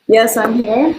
Yes, I'm here.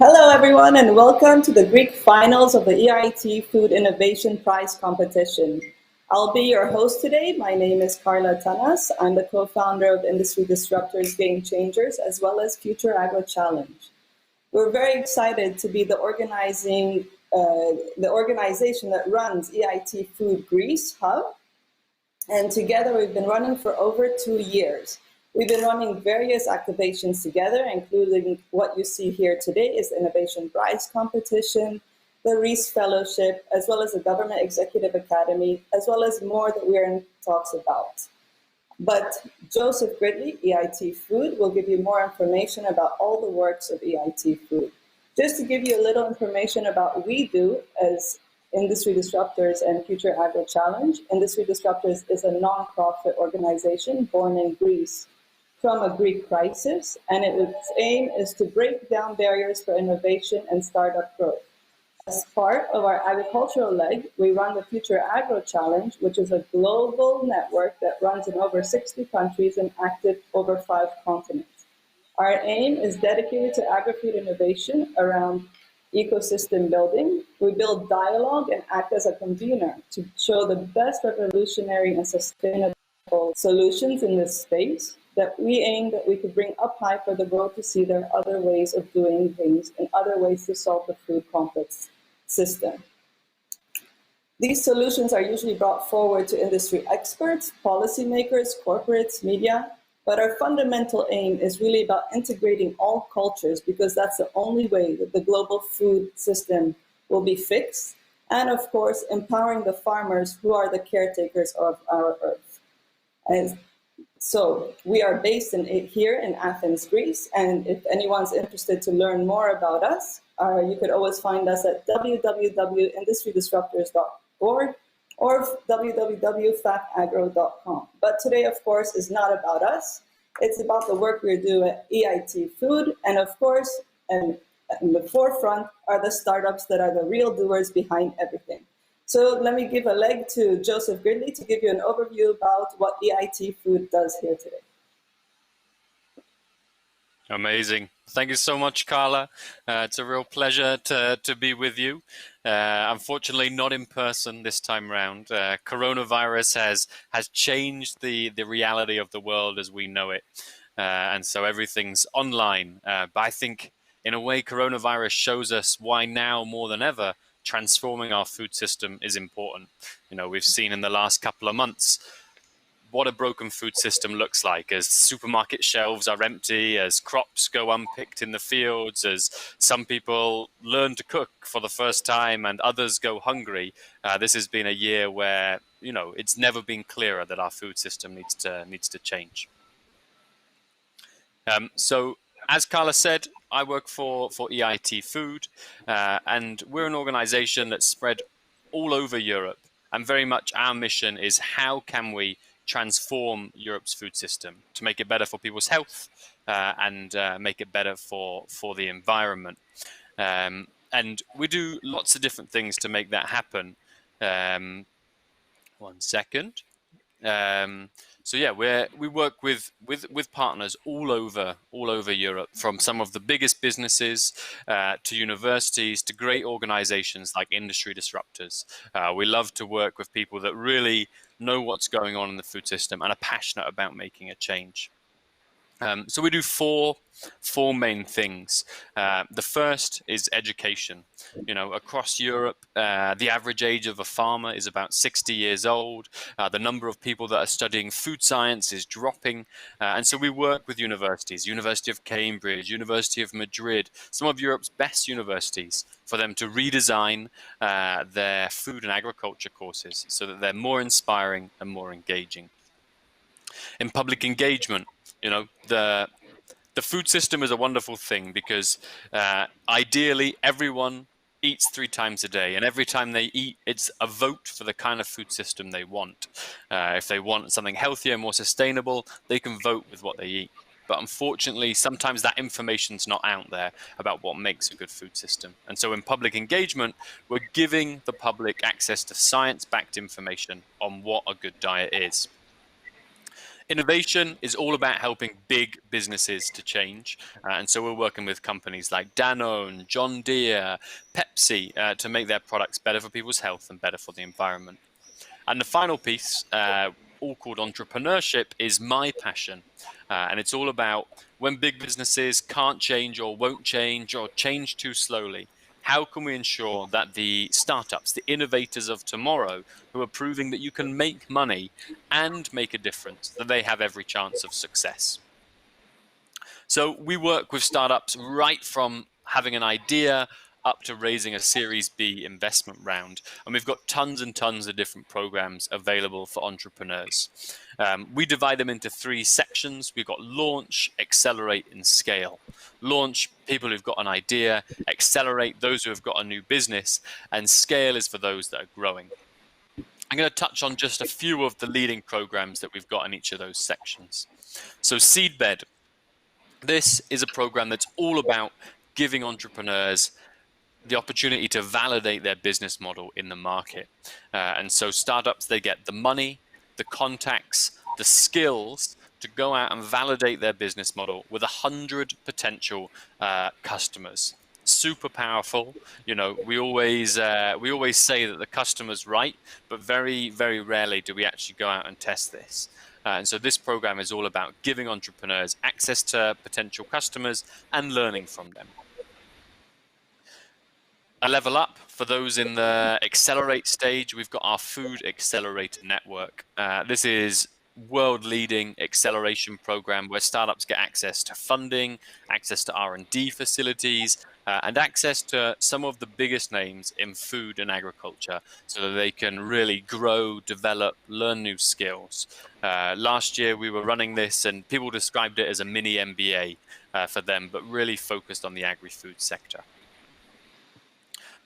Hello, everyone, and welcome to the Greek finals of the EIT Food Innovation Prize competition. I'll be your host today. My name is Carla Tanas. I'm the co-founder of Industry Disruptors Game Changers, as well as Future Agro Challenge. We're very excited to be the organization that runs EIT Food Greece Hub, and together we've been running for over 2 years. We've been running various activations together, including what you see here today is the Innovation Prize competition, the Reese Fellowship, as well as the Government Executive Academy, as well as more that we're in talks about. But Joseph Gridley, EIT Food, will give you more information about all the works of EIT Food. Just to give you a little information about what we do as Industry Disruptors and Future Agro Challenge. Industry Disruptors is a non-profit organization born in Greece from a Greek crisis, and its aim is to break down barriers for innovation and startup growth. As part of our agricultural leg, we run the Future Agro Challenge, which is a global network that runs in over 60 countries and active over 5 continents. Our aim is dedicated to agri-food innovation around ecosystem building. We build dialogue and act as a convener to show the best revolutionary and sustainable solutions in this space that we aim that we could bring up high for the world to see there are other ways of doing things and other ways to solve the food complex system. These solutions are usually brought forward to industry experts, policymakers, corporates, media, but our fundamental aim is really about integrating all cultures because that's the only way that the global food system will be fixed, and of course, empowering the farmers who are the caretakers of our earth. And so we are based here in Athens, Greece, and if anyone's interested to learn more about us, you could always find us at www.industrydisruptors.org or www.factagro.com. But today, of course, is not about us. It's about the work we do at EIT Food, and of course, and in the forefront are the startups that are the real doers behind everything. So let me give a leg to Joseph Gridley to give you an overview about what EIT Food does here today. Amazing. Thank you so much, Carla. It's a real pleasure to be with you. Unfortunately, not in person this time round. Coronavirus has changed the reality of the world as we know it. And so everything's online. But I think, in a way, coronavirus shows us why now more than ever, transforming our food system is important. You know, we've seen in the last couple of months what a broken food system looks like as supermarket shelves are empty, as crops go unpicked in the fields, as some people learn to cook for the first time and others go hungry. This has been a year where, you know, it's never been clearer that our food system needs to change. So as Carla said, I work for EIT Food, and we're an organization that's spread all over Europe. And very much our mission is how can we transform Europe's food system to make it better for people's health and make it better for the environment. And we do lots of different things to make that happen. 1 second. So yeah, we work with partners all over Europe, from some of the biggest businesses to universities to great organizations like Industry Disruptors. We love to work with people that really know what's going on in the food system and are passionate about making a change. So we do four main things. The first is education. You know, across Europe, the average age of a farmer is about 60 years old. The number of people that are studying food science is dropping. And so we work with universities, University of Cambridge, University of Madrid, some of Europe's best universities, for them to redesign their food and agriculture courses so that they're more inspiring and more engaging. In public engagement, you know, the food system is a wonderful thing because ideally everyone eats 3 times a day, and every time they eat, it's a vote for the kind of food system they want. If they want something healthier, more sustainable, they can vote with what they eat. But unfortunately, sometimes that information's not out there about what makes a good food system. And so in public engagement, we're giving the public access to science-backed information on what a good diet is. Innovation is all about helping big businesses to change. And so we're working with companies like Danone, John Deere, Pepsi to make their products better for people's health and better for the environment. And the final piece, all called entrepreneurship, is my passion. And it's all about when big businesses can't change or won't change or change too slowly, how can we ensure that the startups, the innovators of tomorrow, who are proving that you can make money and make a difference, that they have every chance of success? So we work with startups right from having an idea up to raising a Series B investment round. And we've got tons and tons of different programs available for entrepreneurs. We divide them into 3 sections. We've got launch, accelerate, and scale. Launch, people who've got an idea. Accelerate, those who have got a new business. And scale is for those that are growing. I'm going to touch on just a few of the leading programs that we've got in each of those sections. So Seedbed. This is a program that's all about giving entrepreneurs the opportunity to validate their business model in the market. And so startups, they get the money, the contacts, the skills to go out and validate their business model with 100 potential customers. Super powerful. You know, we always say that the customer's right, but very, very rarely do we actually go out and test this. And so this program is all about giving entrepreneurs access to potential customers and learning from them. A level up for those in the accelerate stage, we've got our Food Accelerator Network. This is world-leading acceleration program where startups get access to funding, access to R&D facilities, and access to some of the biggest names in food and agriculture so that they can really grow, develop, learn new skills. Last year we were running this and people described it as a mini MBA for them, but really focused on the agri-food sector.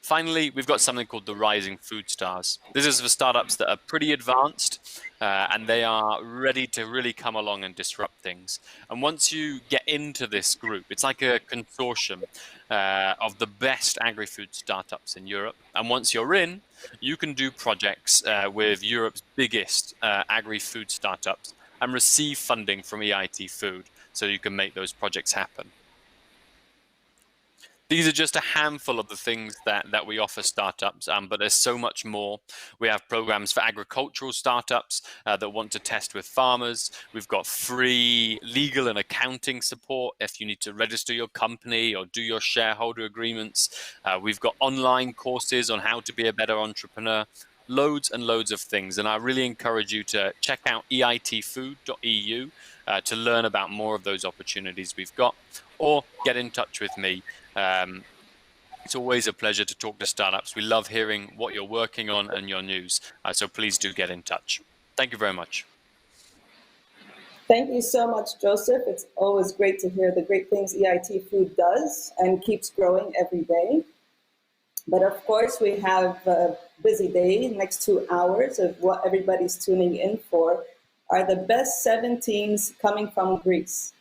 Finally, we've got something called the Rising Food Stars. This is for startups that are pretty advanced and they are ready to really come along and disrupt things. And once you get into this group, it's like a consortium of the best agri-food startups in Europe. And once you're in, you can do projects with Europe's biggest agri-food startups and receive funding from EIT Food so you can make those projects happen. These are just a handful of the things that we offer startups, but there's so much more. We have programs for agricultural startups that want to test with farmers. We've got free legal and accounting support if you need to register your company or do your shareholder agreements. We've got online courses on how to be a better entrepreneur. Loads and loads of things. And I really encourage you to check out eitfood.eu to learn about more of those opportunities we've got, or get in touch with me. It's always a pleasure to talk to startups. We love hearing what you're working on and your news. So please do get in touch. Thank you very much. Thank you so much, Joseph. It's always great to hear the great things EIT Food does and keeps growing every day. But of course, we have a busy day. Next 2 hours of what everybody's tuning in for are the best 7 teams coming from Greece.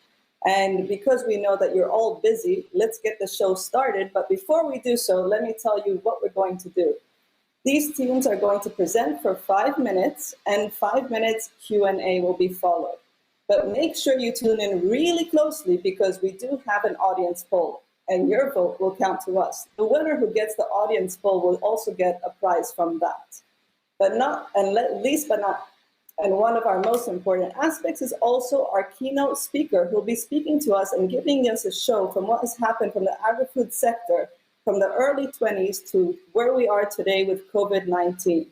And because we know that you're all busy, let's get the show started. But before we do so, let me tell you what we're going to do. These teams are going to present for 5 minutes, and 5 minutes Q&A will be followed. But make sure you tune in really closely because we do have an audience poll, and your vote will count to us. The winner who gets the audience poll will also get a prize from that. And one of our most important aspects is also our keynote speaker who will be speaking to us and giving us a show from what has happened from the agri-food sector from the early 20s to where we are today with COVID-19.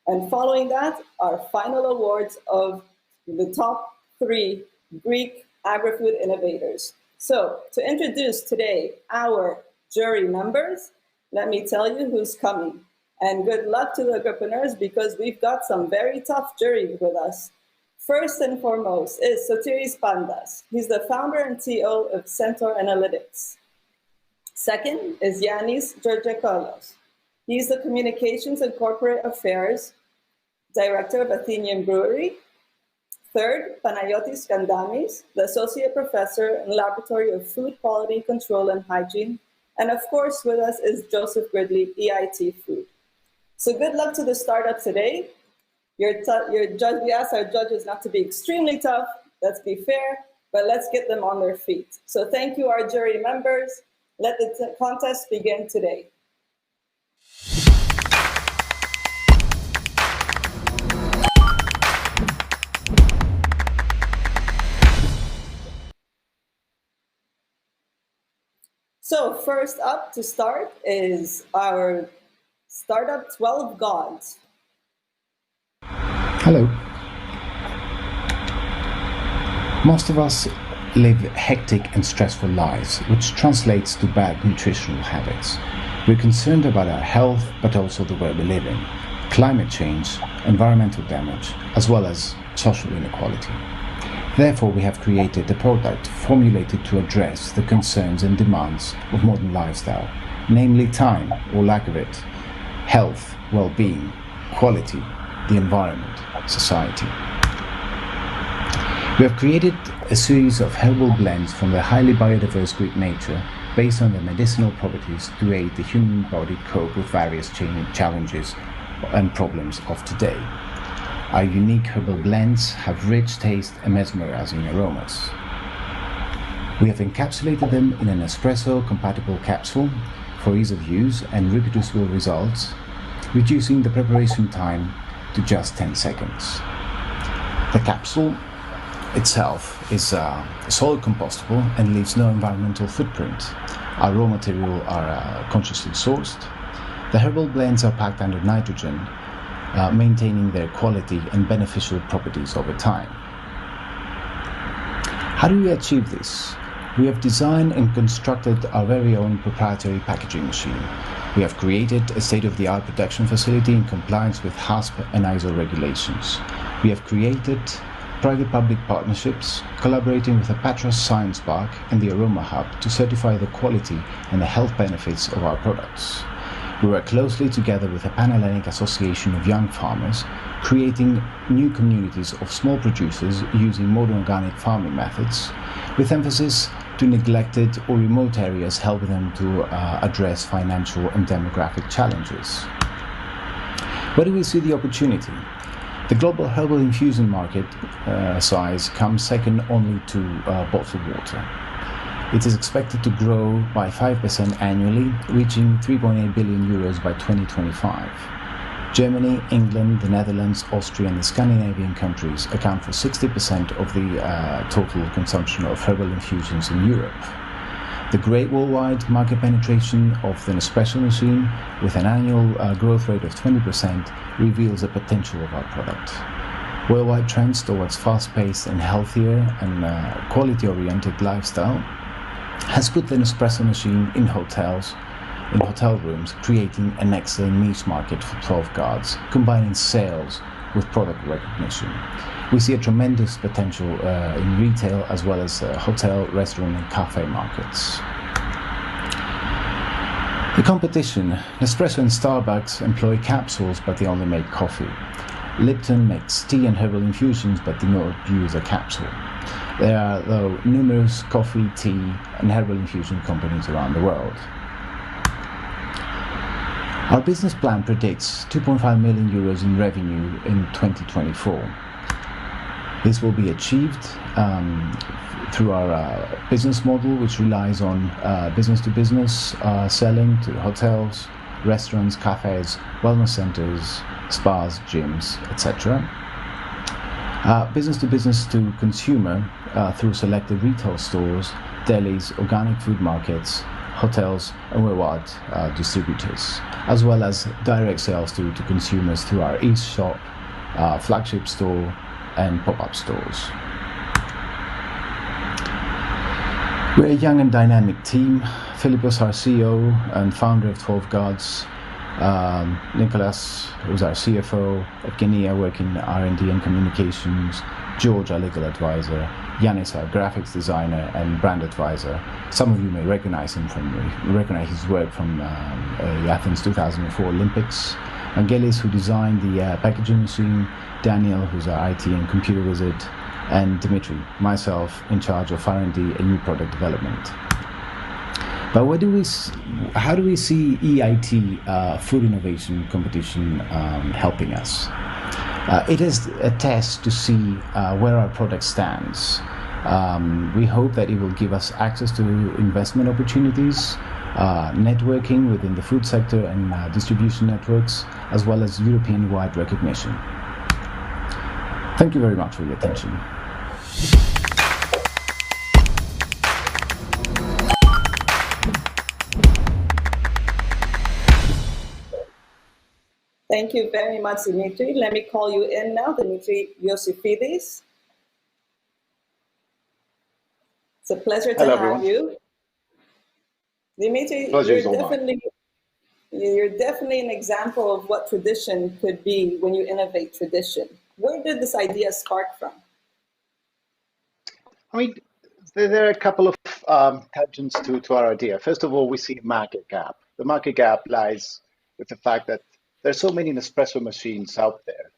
And following that, our final awards of the top 3 Greek agri-food innovators. So to introduce today our jury members, let me tell you who's coming. And good luck to the entrepreneurs because we've got some very tough jury with us. First and foremost is Sotiris Pandas. He's the founder and CEO of Centaur Analytics. Second is Yanis Georgakoulos. He's the Communications and Corporate Affairs Director of Athenian Brewery. Third, Panayotis Kandamis, the Associate Professor in Laboratory of Food Quality Control and Hygiene. And of course, with us is Joseph Gridley, EIT Food. So good luck to the startup today. We ask our judges not to be extremely tough, Let's be fair, but let's get them on their feet. So thank you, our jury members. Let the contest begin today. So first up to start is our startup 12 Gods. Hello. Most of us live hectic and stressful lives, which translates to bad nutritional habits. We're concerned about our health, but also the world we live in, climate change, environmental damage, as well as social inequality. Therefore, we have created a product formulated to address the concerns and demands of modern lifestyle, namely time, or lack of it, health, well-being, quality, the environment, society. We have created a series of herbal blends from the highly biodiverse Greek nature based on their medicinal properties to aid the human body cope with various challenges and problems of today. Our unique herbal blends have rich taste and mesmerizing aromas. We have encapsulated them in an espresso-compatible capsule for ease of use and reproducible results, reducing the preparation time to just 10 seconds. The capsule itself is solid compostable and leaves no environmental footprint. Our raw materials are consciously sourced. The herbal blends are packed under nitrogen, maintaining their quality and beneficial properties over time. How do we achieve this? We have designed and constructed our very own proprietary packaging machine. We have created a state-of-the-art production facility in compliance with HACCP and ISO regulations. We have created private-public partnerships, collaborating with the Patras Science Park and the Aroma Hub to certify the quality and the health benefits of our products. We work closely together with the Pan-Hellenic Association of Young Farmers, creating new communities of small producers using modern organic farming methods, with emphasis to neglected or remote areas, helping them to address financial and demographic challenges. Where do we see the opportunity? The global herbal infusion market size comes second only to bottled water. It is expected to grow by 5% annually, reaching 3.8 billion euros by 2025. Germany, England, the Netherlands, Austria and the Scandinavian countries account for 60% of the total consumption of herbal infusions in Europe. The great worldwide market penetration of the Nespresso machine, with an annual growth rate of 20%, reveals the potential of our product. Worldwide trends towards fast-paced and healthier and quality-oriented lifestyle has put the Nespresso machine in hotel rooms, creating an excellent niche market for 12 Gods, combining sales with product recognition. We see a tremendous potential in retail as well as hotel, restaurant and cafe markets. The competition: Nespresso and Starbucks employ capsules but they only make coffee. Lipton makes tea and herbal infusions but do not use a capsule. There are, though, numerous coffee, tea and herbal infusion companies around the world. Our business plan predicts 2.5 million euros in revenue in 2024. This will be achieved through our business model, which relies on business-to-business selling to hotels, restaurants, cafes, wellness centers, spas, gyms, etc. Business-to-business to consumer through selected retail stores, delis, organic food markets, hotels and worldwide distributors, as well as direct sales to consumers through our East Shop, flagship store and pop-up stores. We're a young and dynamic team. Philippos, our CEO and founder of 12 Gods, Nicholas, who's our CFO, Evgenia, working in R&D and communications, George, our legal advisor, Yanis, our graphics designer and brand advisor. Some of you may recognize his work from the Athens 2004 Olympics. Angelis, who designed the packaging machine, Daniel, who's our IT and computer wizard, and Dimitri, myself, in charge of R&D and new product development. But how do we see EIT food innovation competition helping us? It is a test to see where our product stands. We hope that it will give us access to investment opportunities, networking within the food sector and distribution networks, as well as European-wide recognition. Thank you very much for your attention. Thank you very much, Dimitri. Let me call you in now, Dimitri Yosifidis. It's a pleasure to have you. Dimitri, you're definitely an example of what tradition could be when you innovate tradition. Where did this idea spark from? I mean, there are a couple of tangents to our idea. First of all, we see a market gap. The market gap lies with the fact that there's so many Nespresso machines out there,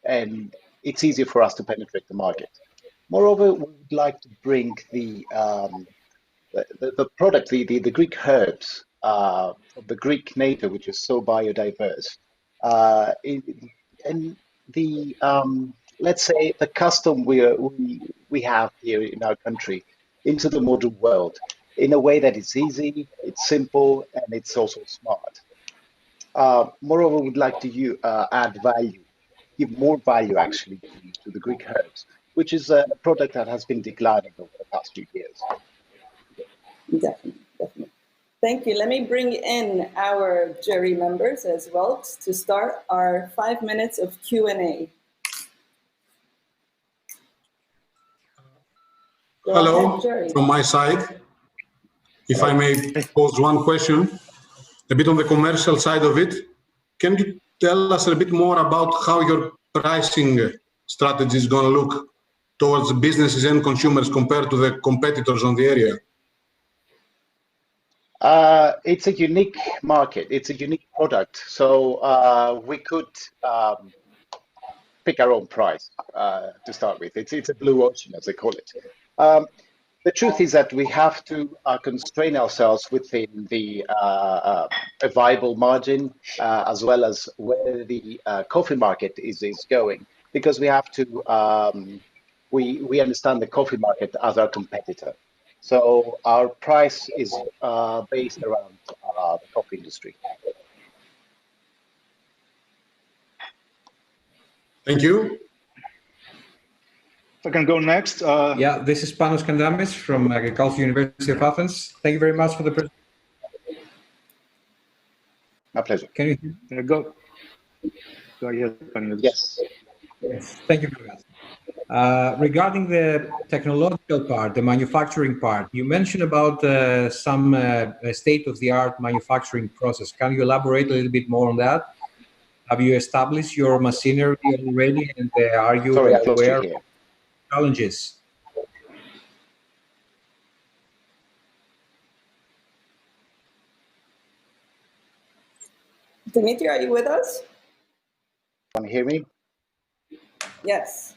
and it's easier for us to penetrate the market. Moreover, we would like to bring the product, the Greek herbs, of the Greek nature, which is so biodiverse, and the let's say the custom we have here in our country into the modern world in a way that it's easy, it's simple, and it's also smart. Moreover, we'd like to add value, give more value actually to the Greek herbs, which is a product that has been declining over the past few years. Definitely. Thank you. Let me bring in our jury members as well to start our 5 minutes of Q&A. Hello, from my side. If I may pose one question, a bit on the commercial side of it. Can you tell us a bit more about how your pricing strategy is going to look towards businesses and consumers compared to the competitors on the area? It's a unique market. It's a unique product. So we could pick our own price to start with. It's a blue ocean, as they call it. The truth is that we have to constrain ourselves within a viable margin, as well as where the coffee market is going, because we have to, we understand the coffee market as our competitor. So our price is based around the coffee industry. Thank you. If I can go next. Yeah, this is Panos Kandamis from Agricultural University of Athens. Thank you very much for the presentation. My pleasure. Can you hear me? Go ahead, Panos. Yes. Yes, thank you very much. Regarding the technological part, the manufacturing part, you mentioned about some state-of-the-art manufacturing process. Can you elaborate a little bit more on that? Have you established your machinery already, and are you aware of challenges? Dimitri, are you with us? Can you hear me? Yes.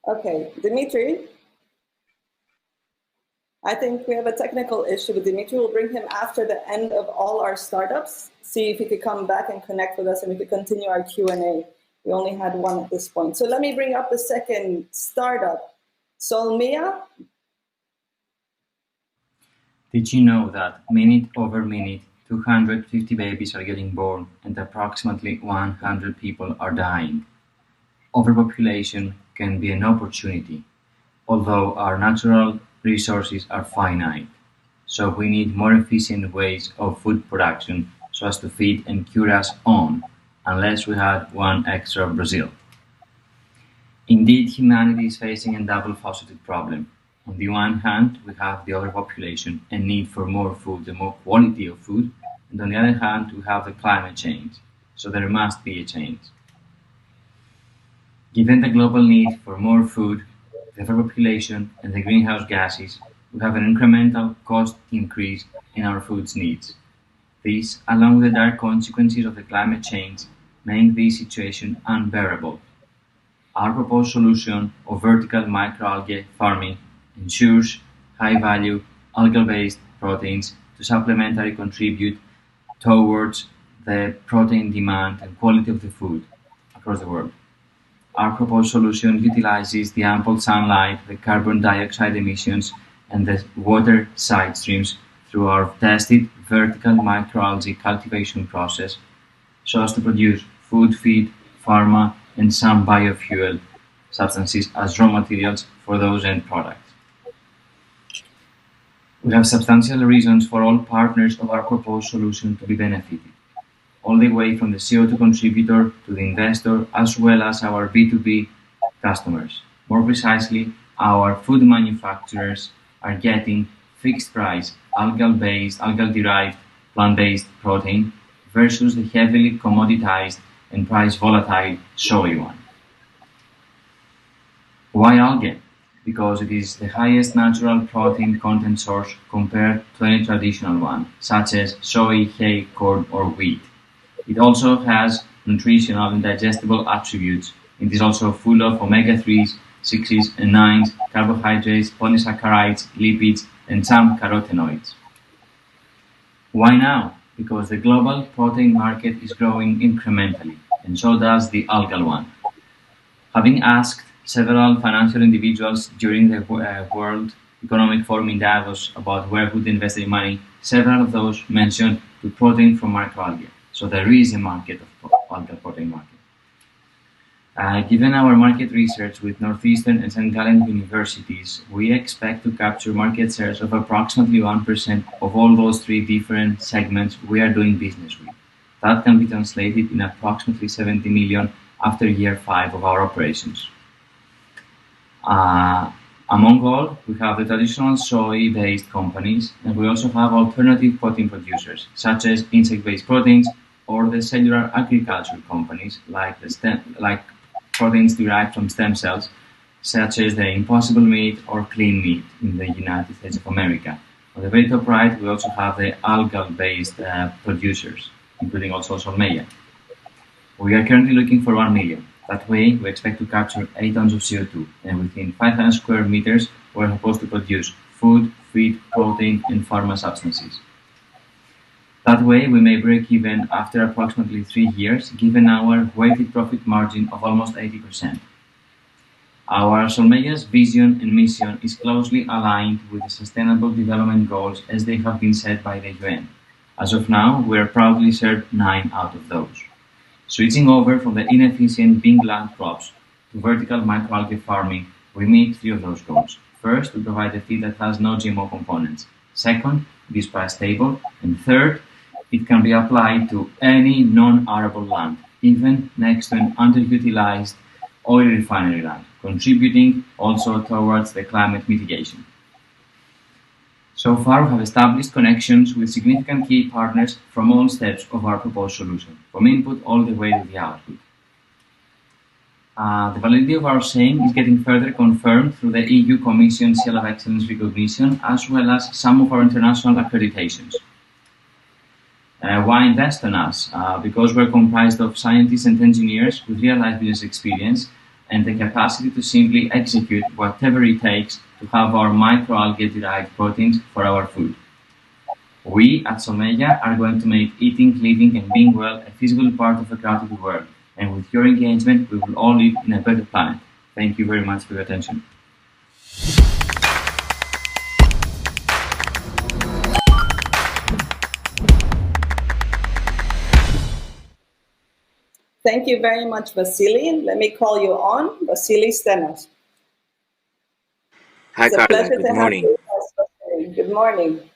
Okay, Dimitri, I think we have a technical issue with Dimitri. We'll bring him after the end of all our startups, see if he could come back and connect with us and we could continue our Q&A. We only had one at this point. So let me bring up the second startup. Solmia. Did you know that minute over minute, 250 babies are getting born and approximately 100 people are dying? Overpopulation can be an opportunity, although our natural resources are finite. So we need more efficient ways of food production so as to feed and cure us on, unless we had one extra Brazil. Indeed, humanity is facing a double-faceted problem. On the one hand, we have the overpopulation and need for more food and more quality of food, and on the other hand, we have the climate change. So there must be a change. Given the global need for more food, the overpopulation, and the greenhouse gases, we have an incremental cost increase in our food needs. This, along with the dire consequences of the climate change, make this situation unbearable. Our proposed solution of vertical microalgae farming ensures high-value algal-based proteins to supplementary contribute towards the protein demand and quality of the food across the world. Our proposed solution utilizes the ample sunlight, the carbon dioxide emissions, and the water side streams through our tested vertical microalgae cultivation process so as to produce food, feed, pharma, and some biofuel substances as raw materials for those end products. We have substantial reasons for all partners of our proposed solution to be benefited, all the way from the CO2 contributor to the investor, as well as our B2B customers. More precisely, our food manufacturers are getting fixed price, algal-based, algal-derived, plant-based protein versus the heavily commoditized and price volatile soy one. Why algae? Because it is the highest natural protein content source compared to any traditional one, such as soy, hay, corn, or wheat. It also has nutritional and digestible attributes. It is also full of omega-3s, 6s, and 9s, carbohydrates, polysaccharides, lipids, and some carotenoids. Why now? Because the global protein market is growing incrementally, and so does the algal one. Having asked several financial individuals during the World Economic Forum in Davos about where would invest their money, several of those mentioned the protein from microalgae. So there is a market of algal protein market. Given our market research with Northeastern and St. Gallen universities, we expect to capture market shares of approximately 1% of all those three different segments we are doing business with. That can be translated in approximately 70 million after year 5 of our operations. Among all, we have the traditional soy-based companies, and we also have alternative protein producers, such as insect-based proteins or the cellular agriculture companies, like proteins derived from stem cells, such as the Impossible Meat or Clean Meat in the United States of America. On the very top right, we also have the algal-based producers, including also Solmeia. We are currently looking for 1 million. That way, we expect to capture 8 tons of CO2, and within 500 square meters, we're supposed to produce food, feed, protein, and pharma substances. That way, we may break even after approximately 3 years, given our weighted profit margin of almost 80%. Our Solmeia's vision and mission is closely aligned with the Sustainable Development Goals as they have been set by the UN. As of now, we are proudly served 9 out of those. Switching over from the inefficient bean land crops to vertical microalgae farming, we meet 3 of those goals. First, we provide a feed that has no GMO components. Second, it is price stable. And third, it can be applied to any non-arable land, even next to an underutilized oil refinery land, contributing also towards the climate mitigation. So far, we have established connections with significant key partners from all steps of our proposed solution, from input all the way to the output. The validity of our saying is getting further confirmed through the EU Commission Seal of Excellence recognition, as well as some of our international accreditations. Why invest in us? Because we're comprised of scientists and engineers with real-life business experience and the capacity to simply execute whatever it takes to have our microalgae-derived proteins for our food. We at Solmeia are going to make eating, living, and being well a feasible part of a crowded world. And with your engagement, we will all live in a better planet. Thank you very much for your attention. Thank you very much, Vasily. Let me call you on, Vasily Stenos. Hi, Carla. Good morning. Good morning.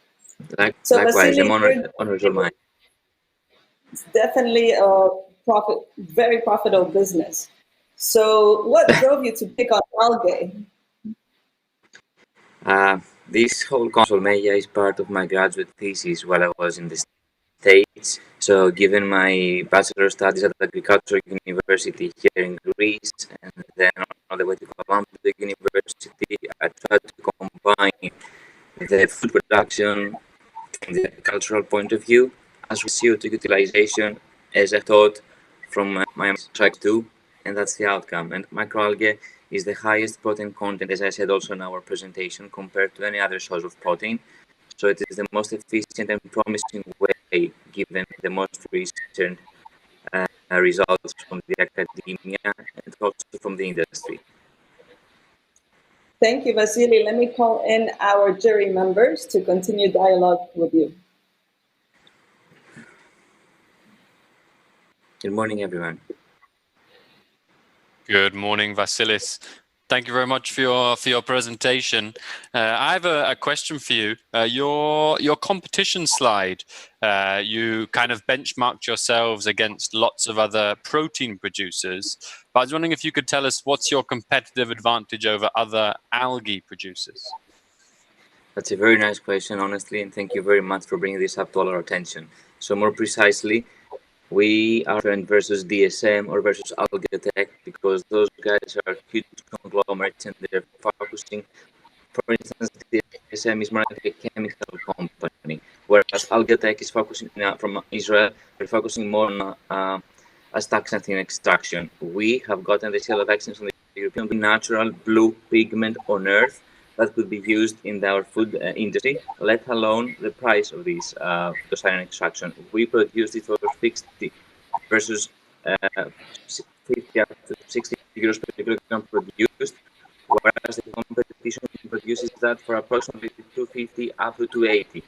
Likewise, I'm honored to mine. It's definitely a very profitable business. So what drove you to pick on algae? This whole Solmeia is part of my graduate thesis while I was in the States. So given my bachelor studies at Agricultural University here in Greece, and then on the way to Columbia University, I tried to combine the food production from the cultural point of view, as well as CO2 utilization, as I thought from my track 2, and that's the outcome. And microalgae is the highest protein content, as I said also in our presentation, compared to any other source of protein. So it is the most efficient and promising way given the most recent results from the academia and also from the industry. Thank you, Vasily. Let me call in our jury members to continue dialogue with you. Good morning, everyone. Good morning, Vasilis. Thank you very much for your presentation. I have a question for you. Your competition slide, you kind of benchmarked yourselves against lots of other protein producers. But I was wondering if you could tell us what's your competitive advantage over other algae producers? That's a very nice question, honestly, and thank you very much for bringing this up to all our attention. So more precisely, we are different versus DSM or versus Algatech because those guys are huge conglomerates and they're focusing. For instance, DSM is more like a chemical company, whereas Algatech is focusing from Israel. They're focusing more on astaxanthin extraction. We have gotten the seal of excellence from the European natural blue pigment on Earth that could be used in our food industry, let alone the price of this phytocyanin extraction. We produce it for 60 versus 50 up to 60 euros per kilogram produced, whereas the competition produces that for approximately 250 up to 280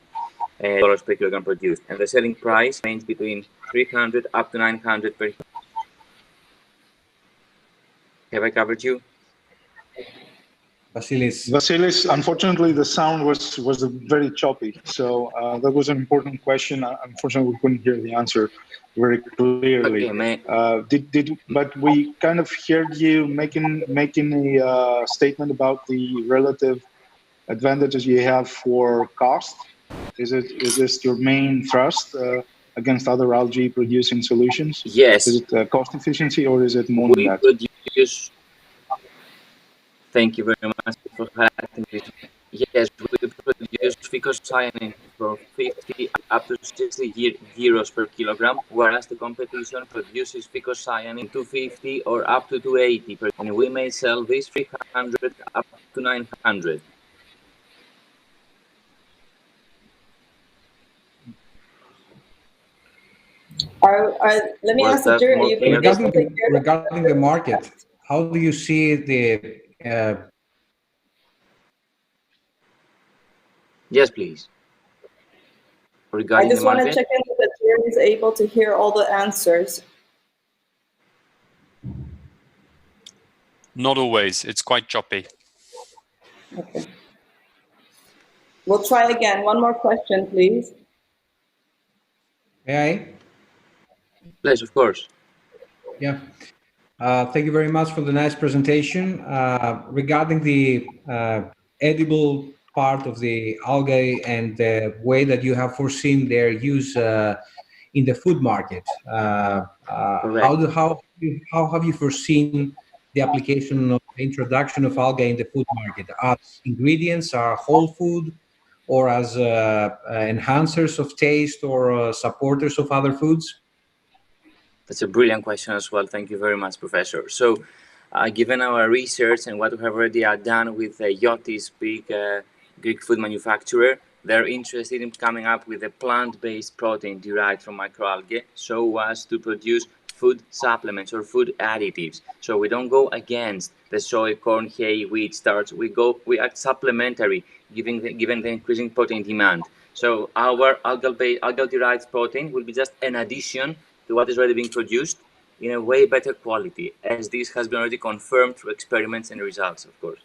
dollars per kilogram produced, and the selling price ranges between 300 up to 900 per. Have I covered you? Vasilis, unfortunately, the sound was very choppy. So that was an important question. Unfortunately, we couldn't hear the answer very clearly. Okay, but we kind of heard you making a statement about the relative advantages you have for cost. Is this your main thrust against other algae producing solutions? Yes. Is it cost efficiency or is it more than that? Produce. Thank you very much for highlighting this. Yes, we produce phycocyanin from 50 up to 60 euros per kilogram, whereas the competition produces phycocyanin 250 or up to 280 per, and we may sell this 300 up to 900. Let me ask the jury. Regarding the market, how do you see the? Yes, please. Regarding I just want to check in that the jury is able to hear all the answers. Not always. It's quite choppy. Okay. We'll try again. One more question, please. May I? Please, of course. Yeah. Thank you very much for the nice presentation. Regarding the edible part of the algae and the way that you have foreseen their use in the food market, how have you foreseen the application of the introduction of algae in the food market as ingredients, are whole food, or as enhancers of taste or supporters of other foods? That's a brilliant question as well. Thank you very much, Professor. So, given our research and what we have already done with Iotis, big Greek food manufacturer, they're interested in coming up with a plant-based protein derived from microalgae so as to produce food supplements or food additives. So we don't go against the soy, corn, hay, wheat, starch. We act supplementary, given the increasing protein demand. So our algal-derived protein will be just an addition to what is already being produced in a way better quality, as this has been already confirmed through experiments and results, of course.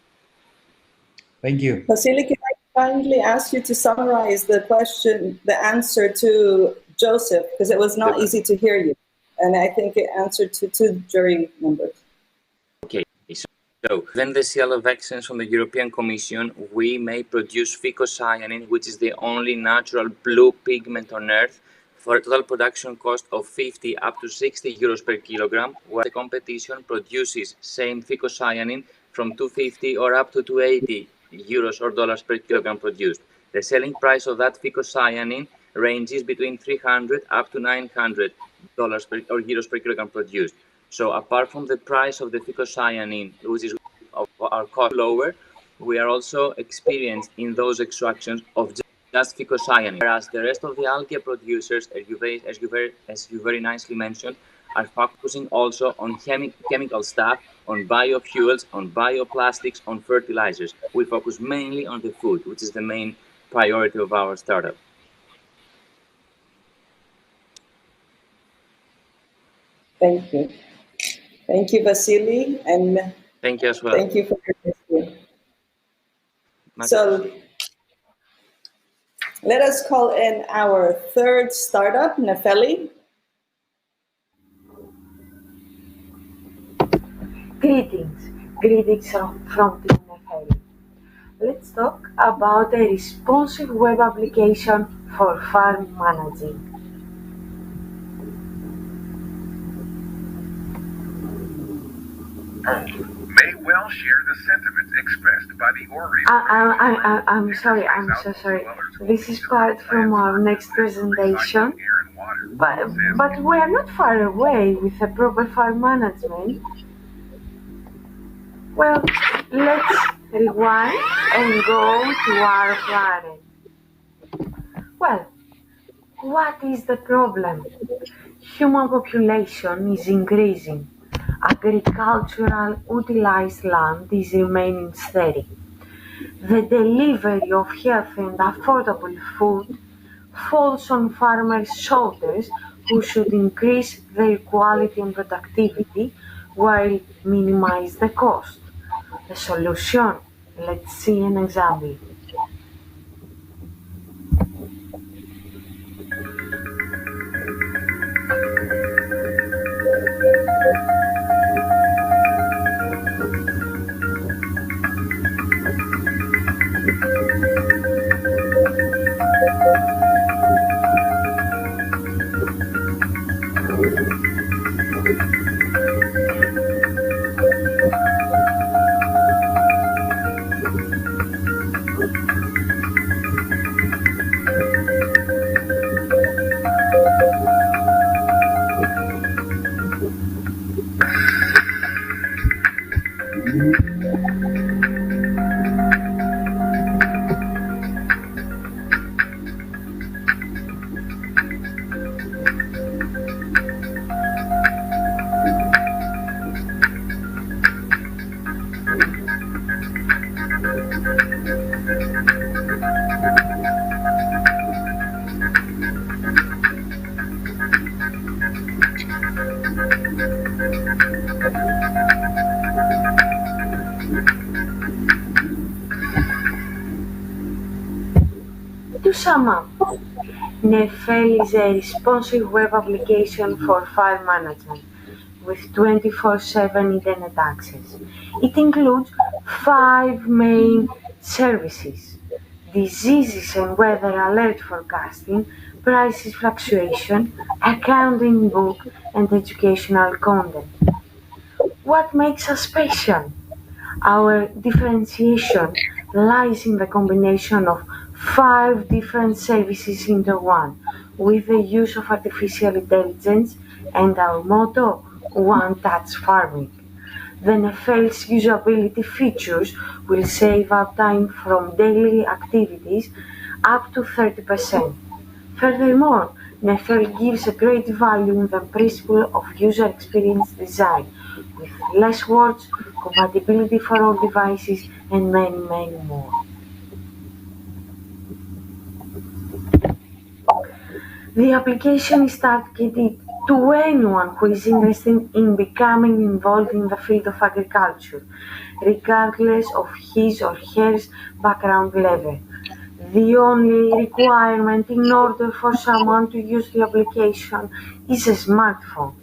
Thank you. Vasily, can I kindly ask you to summarize the question, the answer to Joseph, because it was not easy to hear you. And I think it answered to two jury members. Okay, so then the seal of excellence from the European Commission, we may produce phycocyanin, which is the only natural blue pigment on Earth, for a total production cost of 50 up to 60 euros per kilogram, where the competition produces same phycocyanin from 250 or up to 280 euros or dollars per kilogram produced. The selling price of that phycocyanin ranges between 300 up to 900 dollars or euros per kilogram produced. So apart from the price of the phycocyanin, which is of our cost lower, we are also experienced in those extractions of just phycocyanin, whereas the rest of the algae producers, as you very nicely mentioned, are focusing also on chemical stuff, on biofuels, on bioplastics, on fertilizers. We focus mainly on the food, which is the main priority of our startup. Thank you. Thank you, Vasily, and thank you as well. Thank you for your history. So let us call in our third startup, Nefeli. Greetings from Team Nefeli. Let's talk about a responsive web application for farm managing. May well share the sentiments expressed by the orators. I'm so sorry. This is part from our next presentation, but we are not far away with a proper farm management. Well, let's rewind and go to our planet. Well, what is the problem? Human population is increasing. Agricultural utilized land is remaining steady. The delivery of healthy and affordable food falls on farmers' shoulders, who should increase their quality and productivity while minimize the cost. The solution? Let's see an example. To sum up, Nefeli is a responsive web application for farm management with 24/7 internet access. It includes 5 main services: diseases and weather alert forecasting, prices fluctuation, accounting book, and educational content. What makes us special? Our differentiation lies in the combination of 5 different services into one, with the use of artificial intelligence and our motto, one-touch farming. The Nefel's usability features will save up time from daily activities up to 30%. Furthermore, Nefel gives a great value in the principle of user experience design, with less words, compatibility for all devices, and many, many more. The application is targeted to anyone who is interested in becoming involved in the field of agriculture, regardless of his or her background level. The only requirement in order for someone to use the application is a smartphone,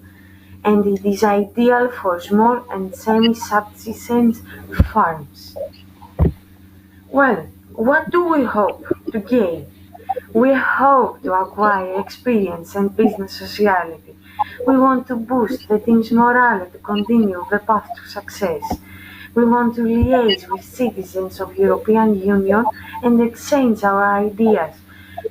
and it is ideal for small and semi-subsistence farms. Well, what do we hope to gain? We hope to acquire experience and business sociality. We want to boost the team's morale to continue the path to success. We want to liaise with citizens of European Union and exchange our ideas.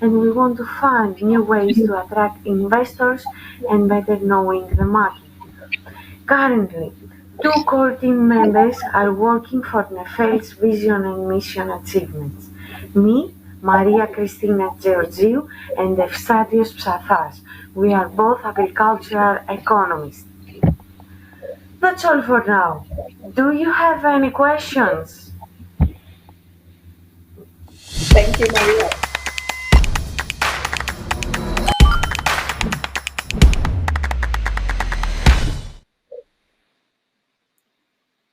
And we want to find new ways to attract investors and better knowing the market. Currently, 2 core team members are working for Nefel's vision and mission achievements. Me, Maria Cristina Georgiou and Evstadios Psathas. We are both agricultural economists. That's all for now. Do you have any questions? Thank you, Maria.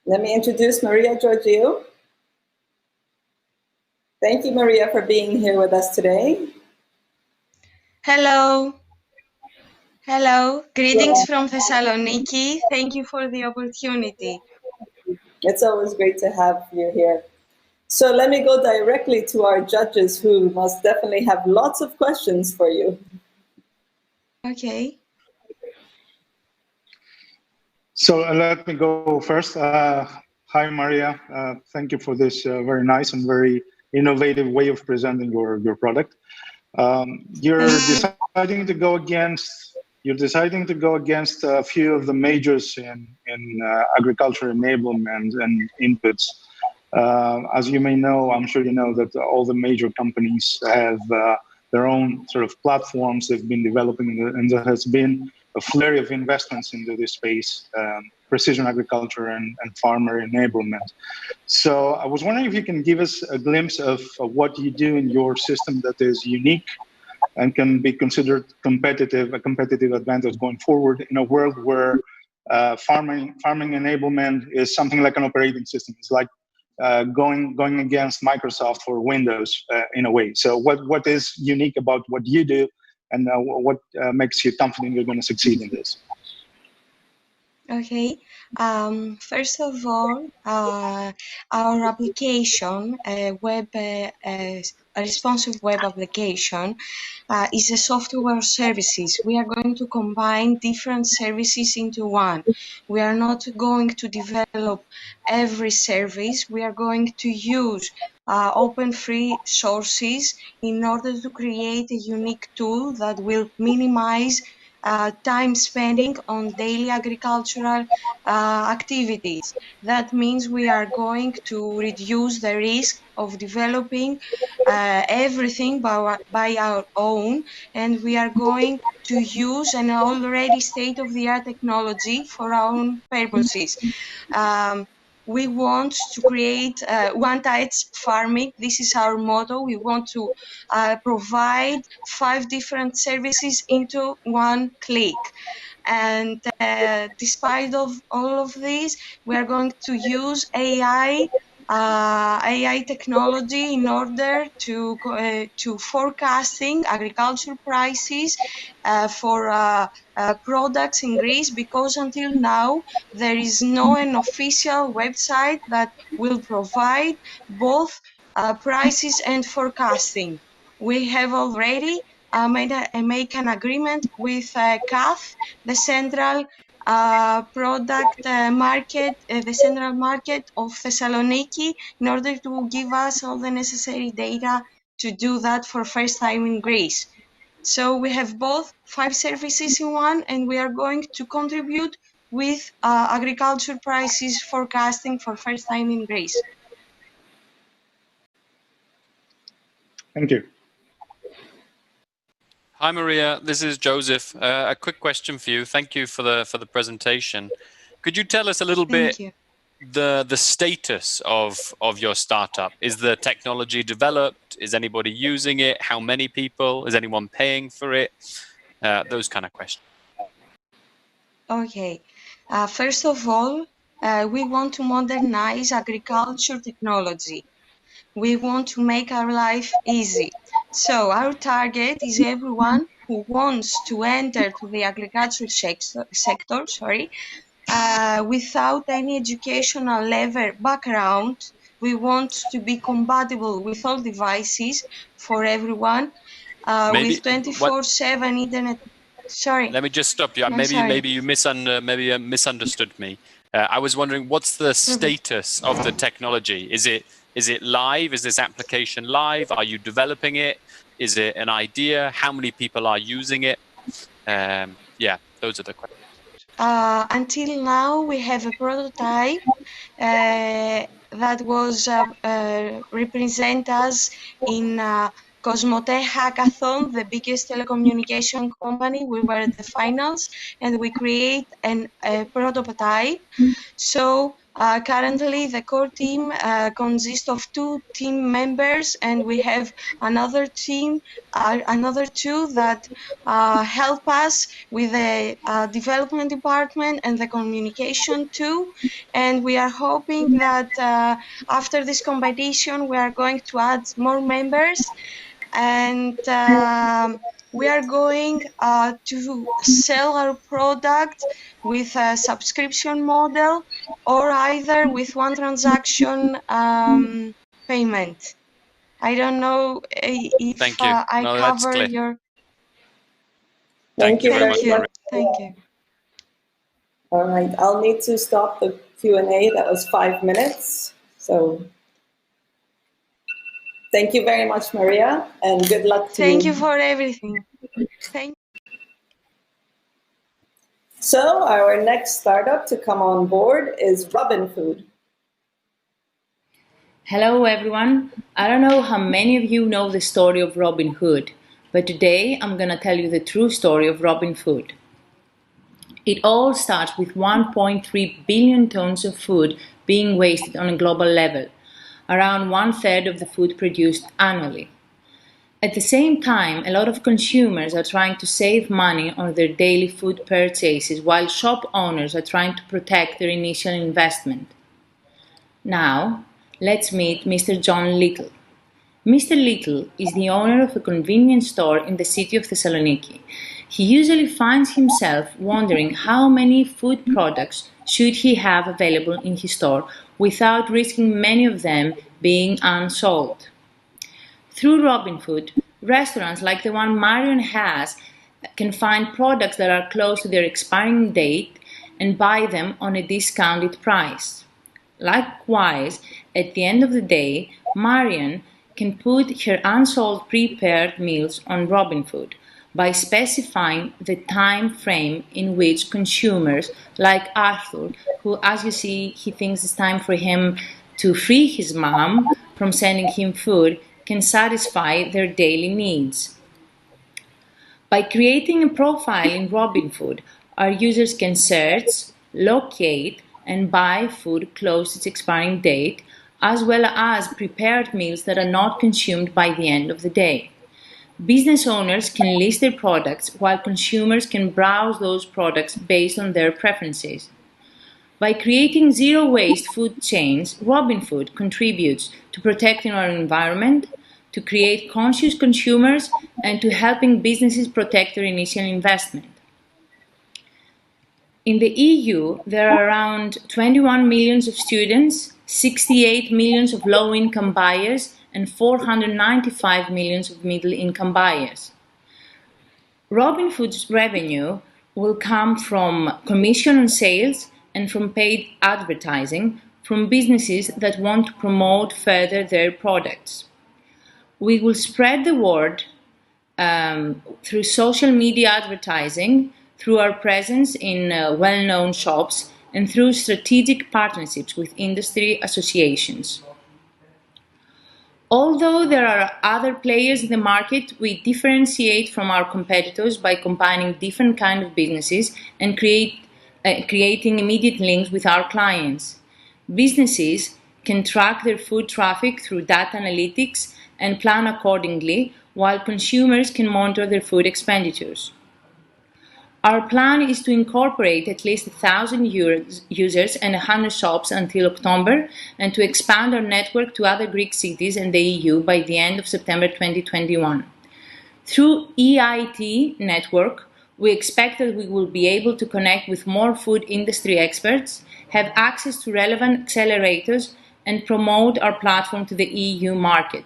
Let me introduce Maria Georgiou. Thank you, Maria, for being here with us today. Hello. Hello. Greetings from Thessaloniki. Thank you for the opportunity. It's always great to have you here. So let me go directly to our judges, who must definitely have lots of questions for you. Okay. So let me go first. Hi, Maria. Thank you for this very nice and very innovative way of presenting your product. You're deciding to go against a few of the majors in agriculture enablement and inputs. As you may know, I'm sure you know that all the major companies have their own sort of platforms they've been developing, and there has been a flurry of investments into this space, precision agriculture and farmer enablement. So I was wondering if you can give us a glimpse of what you do in your system that is unique and can be considered a competitive advantage going forward in a world where farming enablement is something like an operating system. It's like going against Microsoft for Windows in a way. So what is unique about what you do, and what makes you confident you're going to succeed in this? Okay. First of all, our application, a responsive web application, is a software services. We are going to combine different services into one. We are not going to develop every service. We are going to use open free sources in order to create a unique tool that will minimize time spending on daily agricultural activities. That means we are going to reduce the risk of developing everything by our own, and we are going to use an already state-of-the-art technology for our own purposes. We want to create one-type farming. This is our motto. We want to provide 5 different services into one click. And despite of all of this, we are going to use AI technology in order to forecasting agricultural prices for products in Greece, because until now there is no an official website that will provide both prices and forecasting. We have already make an agreement with CAF, the central product market, the central market of Thessaloniki, in order to give us all the necessary data to do that for first time in Greece. So we have both 5 services in one, and we are going to contribute with agriculture prices forecasting for first time in Greece. Thank you. Hi, Maria. This is Joseph. A quick question for you. Thank you for the presentation. Could you tell us a little bit the status of your startup? Is the technology developed? Is anybody using it? How many people? Is anyone paying for it? Those kind of questions. Okay. First of all, we want to modernize agriculture technology. We want to make our life easy. So our target is everyone who wants to enter to the agriculture sector, without any educational level background. We want to be compatible with all devices for everyone, with 24/7 internet. Sorry. Let me just stop you. Maybe you misunderstood me. I was wondering, what's the status of the technology? Is it live? Is this application live? Are you developing it? Is it an idea? How many people are using it? Yeah, those are the questions. until now, we have a prototype that was represent us in Cosmote Hackathon, the biggest telecommunication company. We were at the finals, and we create a prototype. So currently, the core team consists of 2 team members, and we have another team, another 2 that help us with the development department and the communication too. And we are hoping that after this competition, we are going to add more members, and we are going to sell our product with a subscription model or either with one transaction payment. I don't know if Thank you. I No, that's cover clear. your. Thank you very Thank much, you. Maria. Thank you. All right, I'll need to stop the Q&A. That was 5 minutes. So thank you very much, Maria, and good luck to you. Thank you for everything. Thank. So our next startup to come on board is Robin Food. Hello everyone. I don't know how many of you know the story of Robin Hood, but today I'm gonna tell you the true story of Robin Food. It all starts with 1.3 billion tons of food being wasted on a global level, around 1/3 of the food produced annually. At the same time, a lot of consumers are trying to save money on their daily food purchases while shop owners are trying to protect their initial investment. Now, let's meet Mr. John Little. Mr. Little is the owner of a convenience store in the city of Thessaloniki. He usually finds himself wondering how many food products should he have available in his store without risking many of them being unsold. Through Robin Food, restaurants like the one Marion has can find products that are close to their expiring date and buy them on a discounted price. Likewise, at the end of the day, Marion can put her unsold prepared meals on Robin Food by specifying the time frame in which consumers like Arthur, who as you see, he thinks it's time for him to free his mom from sending him food, can satisfy their daily needs. By creating a profile in Robin Food, our users can search, locate, and buy food close to its expiring date, as well as prepared meals that are not consumed by the end of the day. Business owners can list their products while consumers can browse those products based on their preferences. By creating zero-waste food chains, Robin Food contributes to protecting our environment, to create conscious consumers, and to helping businesses protect their initial investment. In the EU, there are around 21 million of students, 68 million of low-income buyers, and 495 million of middle-income buyers. Robin Food's revenue will come from commission on sales and from paid advertising from businesses that want to promote further their products. We will spread the word through social media advertising, through our presence in well-known shops, and through strategic partnerships with industry associations. Although there are other players in the market, we differentiate from our competitors by combining different kinds of businesses and creating immediate links with our clients. Businesses can track their food traffic through data analytics and plan accordingly, while consumers can monitor their food expenditures. Our plan is to incorporate at least 1,000 users and 100 shops until October, and to expand our network to other Greek cities and the EU by the end of September 2021. Through EIT network, we expect that we will be able to connect with more food industry experts, have access to relevant accelerators, and promote our platform to the EU market.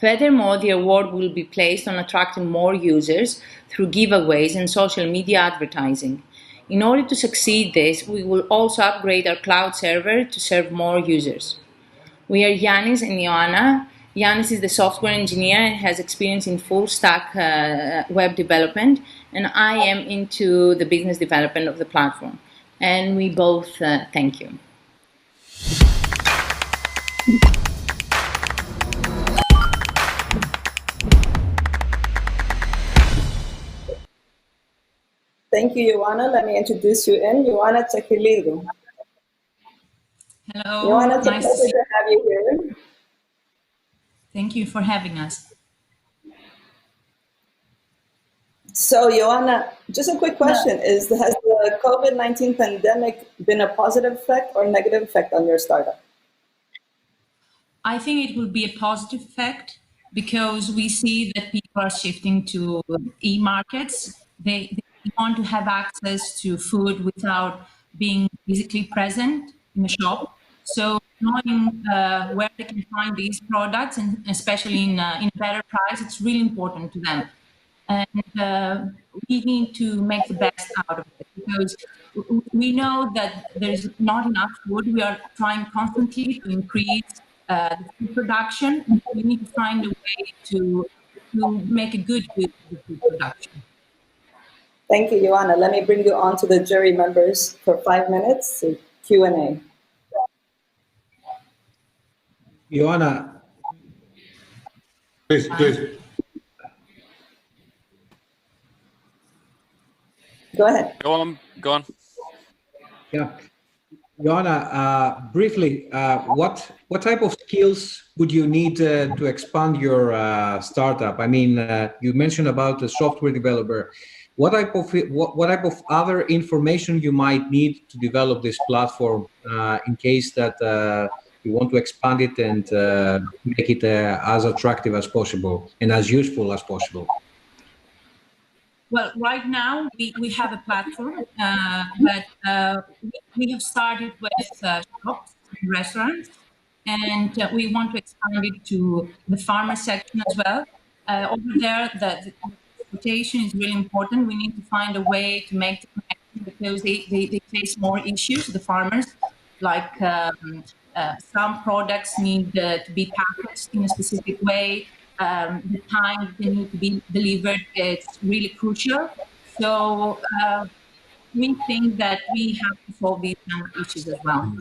Furthermore, the award will be placed on attracting more users through giveaways and social media advertising. In order to succeed this, we will also upgrade our cloud server to serve more users. We are Yannis and Ioanna, Yanis is the software engineer and has experience in full stack web development, and I am into the business development of the platform. And we both thank you. Thank you, Ioana. Let me introduce you in. Ioana Tequilido. Hello, Ioana, it's a nice to pleasure see to have you here. Thank you for having us. So, Ioana, just a quick question. Has the COVID-19 pandemic been a positive effect or negative effect on your startup? I think it will be a positive effect because we see that people are shifting to e-markets. They want to have access to food without being physically present in the shop. So knowing where they can find these products, and especially in a better price, it's really important to them. And we need to make the best out of it because we know that there's not enough food. We are trying constantly to increase the food production, and we need to find a way to make a good use of the food production. Thank you, Ioana. Let me bring you on to the jury members for 5 minutes to Q&A. Ioana. Please. Go ahead. Go on. Yeah. Ioana, briefly, what type of skills would you need to expand your startup? I mean, you mentioned about the software developer. What type of other information you might need to develop this platform in case that you want to expand it and make it as attractive as possible and as useful as possible? Well, right now we have a platform, but we have started with shops and restaurants, and we want to expand it to the farmer section as well. Over there, the transportation is really important. We need to find a way to make the connection because they face more issues, the farmers, like some products need to be packaged in a specific way. The time they need to be delivered is really crucial. So we think that we have to solve these kind of issues as well.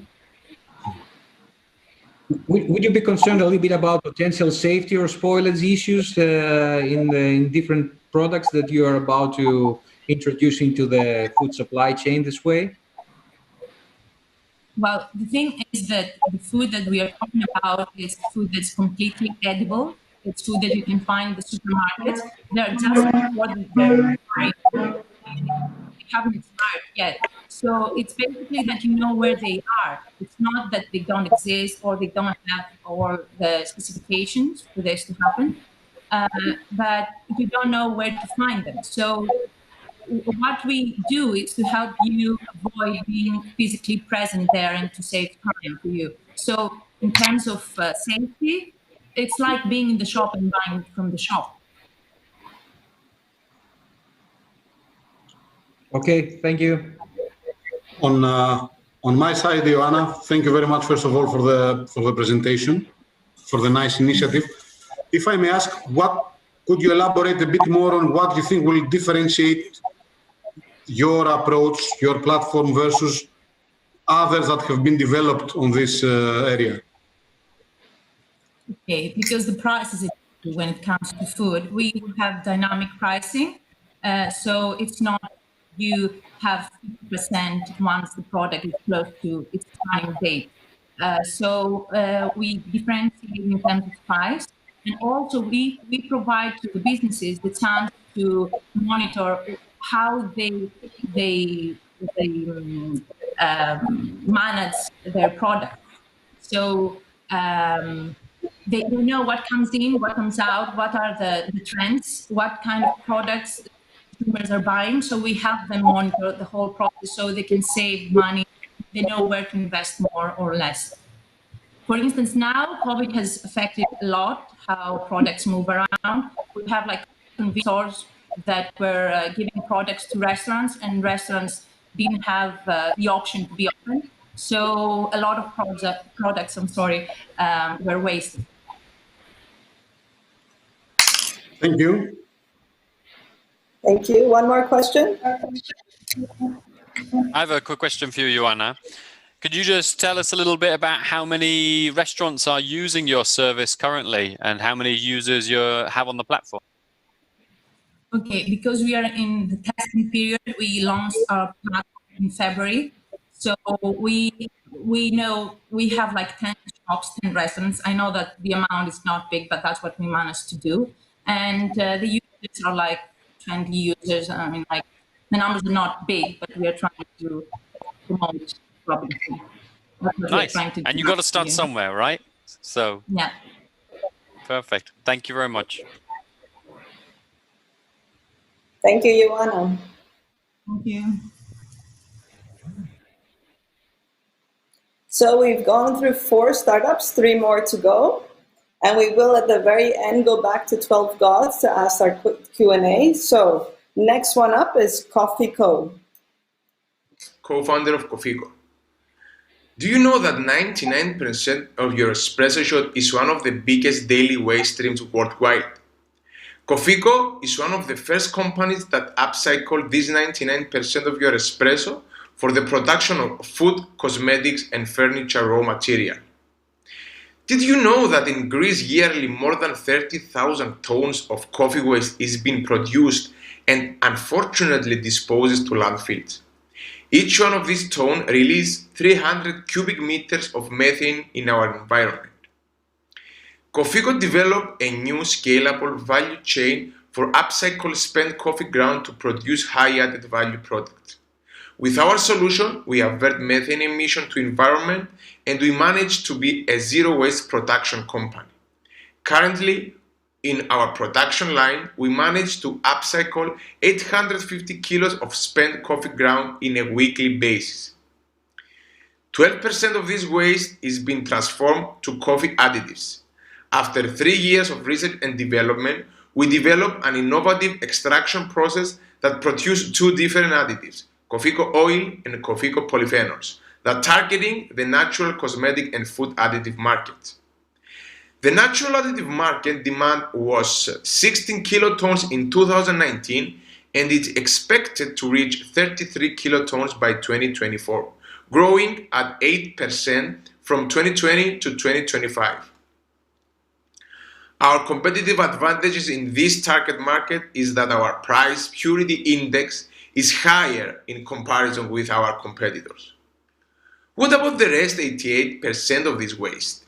Would you be concerned a little bit about potential safety or spoilage issues in different products that you are about to introduce into the food supply chain this way? Well, the thing is that the food that we are talking about is food that's completely edible. It's food that you can find in the supermarkets. They're just before they're expiring. They haven't expired yet. So it's basically that you know where they are. It's not that they don't exist or they don't have all the specifications for this to happen, but you don't know where to find them. So what we do is to help you avoid being physically present there and to save time for you. So in terms of safety, it's like being in the shop and buying from the shop. Okay, thank you. On my side, Ioana, thank you very much, first of all, for the presentation, for the nice initiative. If I may ask, could you elaborate a bit more on what you think will differentiate your approach, your platform versus others that have been developed on this area? Okay, because the price is when it comes to food, we have dynamic pricing. So it's not you have 50% once the product is close to its expiring date. So we differentiate in terms of price. And also we provide to the businesses the chance to monitor how they manage their products. So they know what comes in, what comes out, what are the trends, what kind of products consumers are buying. So we help them monitor the whole process so they can save money. They know where to invest more or less. For instance, now COVID has affected a lot how products move around. We have like stores that were giving products to restaurants, and restaurants didn't have the option to be open. So a lot of products, were wasted. Thank you. Thank you. One more question? I have a quick question for you, Ioana. Could you just tell us a little bit about how many restaurants are using your service currently and how many users you have on the platform? Okay, because we are in the testing period, we launched our platform in February. So we know we have like 10 shops, 10 restaurants. I know that the amount is not big, but that's what we managed to do. And the users are like 20 users. I mean, like the numbers are not big, but we are trying to promote Robinhood. That's what we are Nice. trying to do. And you got to start somewhere, right? So Yeah. perfect. Thank you very much. Thank you, Ioana. Thank you. So we've gone through 4 startups, 3 more to go. And we will, at the very end, go back to 12 Gods to ask our quick Q&A. So next one up is Coffee Co. Co-founder of Cofico. Do you know that 99% of your espresso shot is one of the biggest daily waste streams worldwide? Cofico is one of the first companies that upcycle this 99% of your espresso for the production of food, cosmetics, and furniture raw material. Did you know that in Greece yearly more than 30,000 tons of coffee waste is being produced and unfortunately disposed to landfills? Each one of these tons releases 300 cubic meters of methane in our environment. Cofico developed a new scalable value chain for upcycled spent coffee ground to produce high added value products. With our solution, we avert methane emission to environment and we manage to be a zero waste production company. Currently, in our production line, we manage to upcycle 850 kilos of spent coffee ground in a weekly basis. 12% of this waste is being transformed to coffee additives. After 3 years of research and development, we developed an innovative extraction process that produced 2 different additives, Cofico oil and Cofico polyphenols, that targeting the natural cosmetic and food additive markets. The natural additive market demand was 16 kilotons in 2019 and it's expected to reach 33 kilotons by 2024, growing at 8% from 2020 to 2025. Our competitive advantages in this target market is that our price purity index is higher in comparison with our competitors. What about the rest 88% of this waste?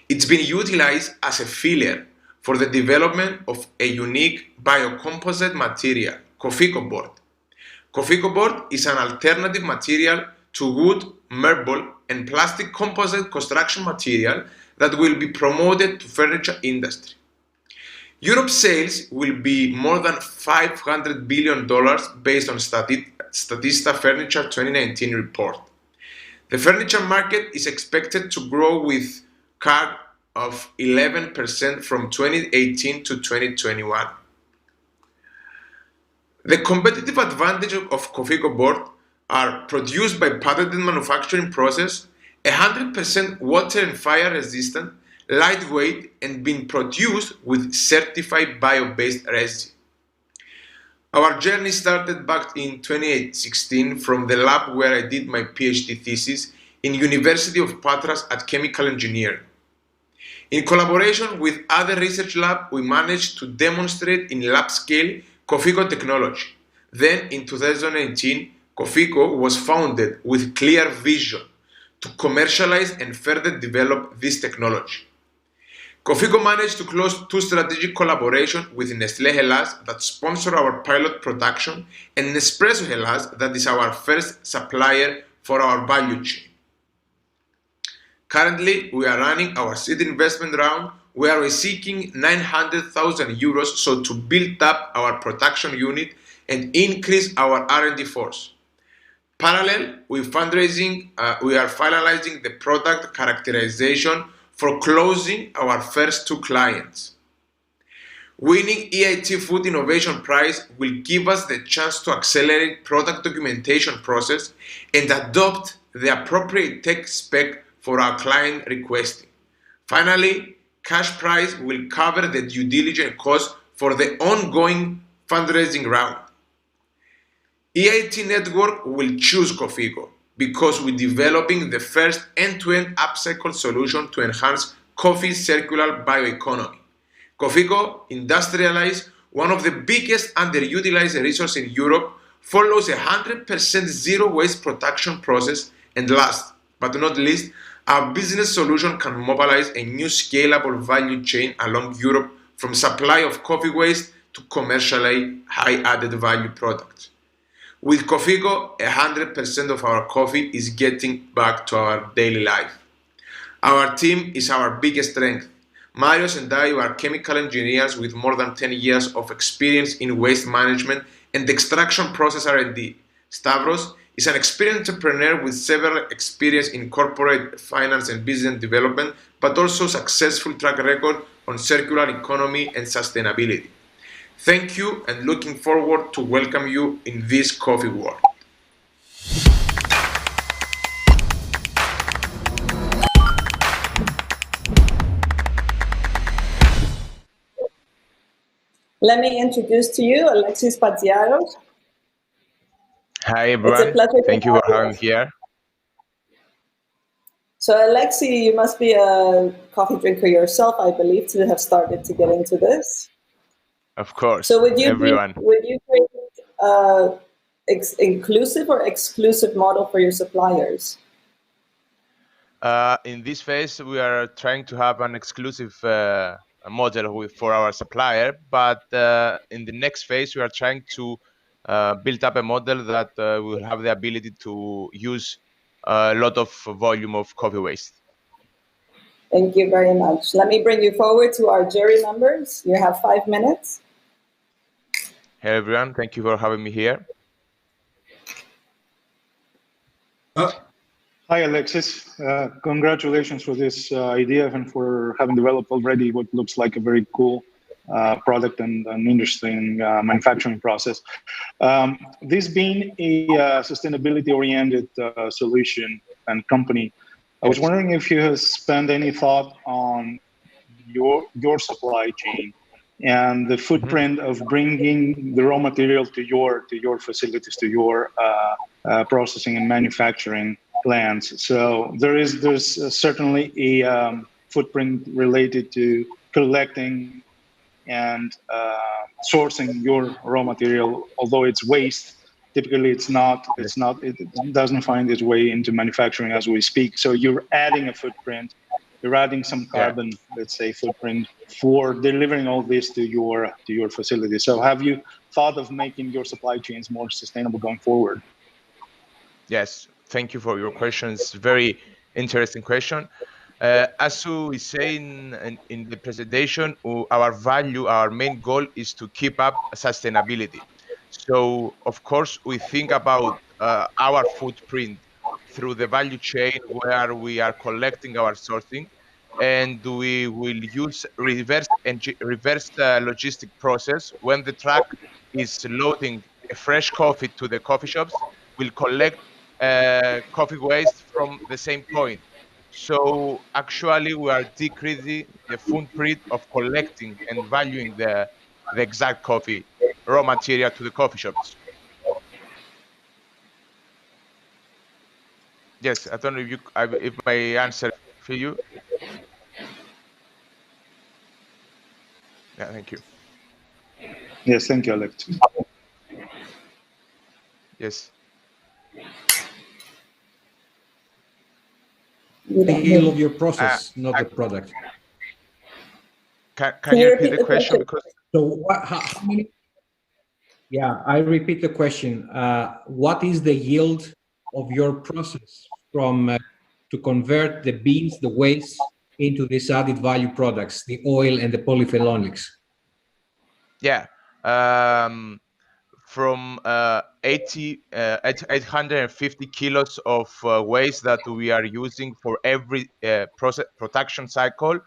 It's been utilized as a filler for the development of a unique biocomposite material, Cofico board. Cofico board is an alternative material to wood, marble, and plastic composite construction material that will be promoted to furniture industry. Europe's sales will be more than $500 billion based on Statista Furniture 2019 report. The furniture market is expected to grow with CAGR of 11% from 2018 to 2021. The competitive advantage of Cofico board are produced by patented manufacturing process, 100% water and fire resistant, lightweight, and being produced with certified bio-based resin. Our journey started back in 2016 from the lab where I did my PhD thesis in University of Patras at Chemical Engineering. In collaboration with other research labs, we managed to demonstrate in lab scale Cofico technology. Then in 2018, Cofico was founded with clear vision to commercialize and further develop this technology. Cofico managed to close 2 strategic collaborations with Nestlé Hellas that sponsor our pilot production and Nespresso Hellas that is our first supplier for our value chain. Currently, we are running our seed investment round where we're seeking 900,000 euros so to build up our production unit and increase our R&D force. Parallel with fundraising, we are finalizing the product characterization for closing our first 2 clients. Winning EIT Food Innovation Prize will give us the chance to accelerate product documentation process and adopt the appropriate tech spec for our client requesting. Finally, cash prize will cover the due diligence cost for the ongoing fundraising round. EIT Network will choose Cofico because we're developing the first end-to-end upcycle solution to enhance coffee's circular bioeconomy. Cofico, industrialized, one of the biggest underutilized resources in Europe, follows a 100% zero waste production process, and last but not least, our business solution can mobilize a new scalable value chain along Europe from supply of coffee waste to commercially high added value products. With Cofico, 100% of our coffee is getting back to our daily life. Our team is our biggest strength. Marios and I are chemical engineers with more than 10 years of experience in waste management and extraction process R&D. Stavros is an experienced entrepreneur with several experience in corporate finance and business development, but also successful track record on circular economy and sustainability. Thank you and looking forward to welcome you in this coffee world. Let me introduce to you Alexis Patsiaros. Hi everyone. It's a pleasure. Thank you for having me here. So Alexi, you must be a coffee drinker yourself, I believe, to have started to get into this. Of course. So would you everyone. create inclusive or exclusive model for your suppliers? In this phase, we are trying to have an exclusive model for our supplier, but in the next phase, we are trying to build up a model that will have the ability to use a lot of volume of coffee waste. Thank you very much. Let me bring you forward to our jury members. You have 5 minutes. Hey everyone, thank you for having me here. Hi Alexis, congratulations for this idea and for having developed already what looks like a very cool product and an interesting manufacturing process. This being a sustainability-oriented solution and company, I was wondering if you have spent any thought on your supply chain and the footprint of bringing the raw material to your facilities, to your processing and manufacturing plants. So there's certainly a footprint related to collecting and sourcing your raw material. Although it's waste, typically it doesn't find its way into manufacturing as we speak. So you're adding a footprint, you're adding some carbon, let's say, footprint for delivering all this to your facility. So have you thought of making your supply chains more sustainable going forward? Yes, thank you for your question. It's a very interesting question. As we say in the presentation, our main goal is to keep up sustainability. So, of course, we think about our footprint through the value chain where we are collecting our sourcing, and we will use reverse logistic process. When the truck is loading a fresh coffee to the coffee shops, we'll collect coffee waste from the same point. So actually, we are decreasing the footprint of collecting and valuing the exact coffee raw material to the coffee shops. Yes, I don't know if my answer for you. Yeah, thank you. Yes, thank you, Alex. Yes. The scale of your process, not the product. Can you repeat the question? Because so how many? Yeah, I repeat the question. What is the yield of your process from to convert the beans, the waste, into these added value products, the oil and the polyphenolics? Yeah, from 850 kilos of waste that we are using for every production cycle,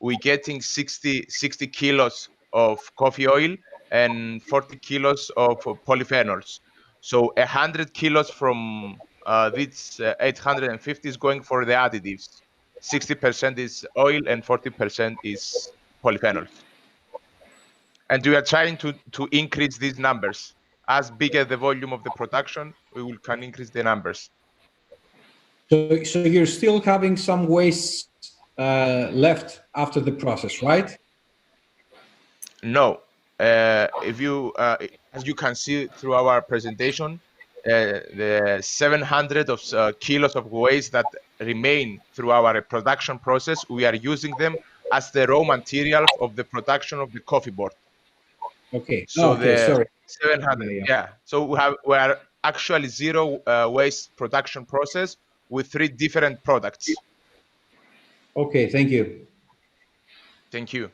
we're getting 60 kilos of coffee oil and 40 kilos of polyphenols. So 100 kilos from these 850 is going for the additives. 60% is oil and 40% is polyphenols. And we are trying to increase these numbers. As big as the volume of the production, can increase the numbers. So you're still having some waste left after the process, right? No. If you, as you can see through our presentation, the 700 of kilos of waste that remain through our production process, we are using them as the raw material of the production of the coffee board. Okay. So okay. the Sorry. 700, yeah. So we are actually zero waste production process with 3 different products. Okay. Thank you. Thank you.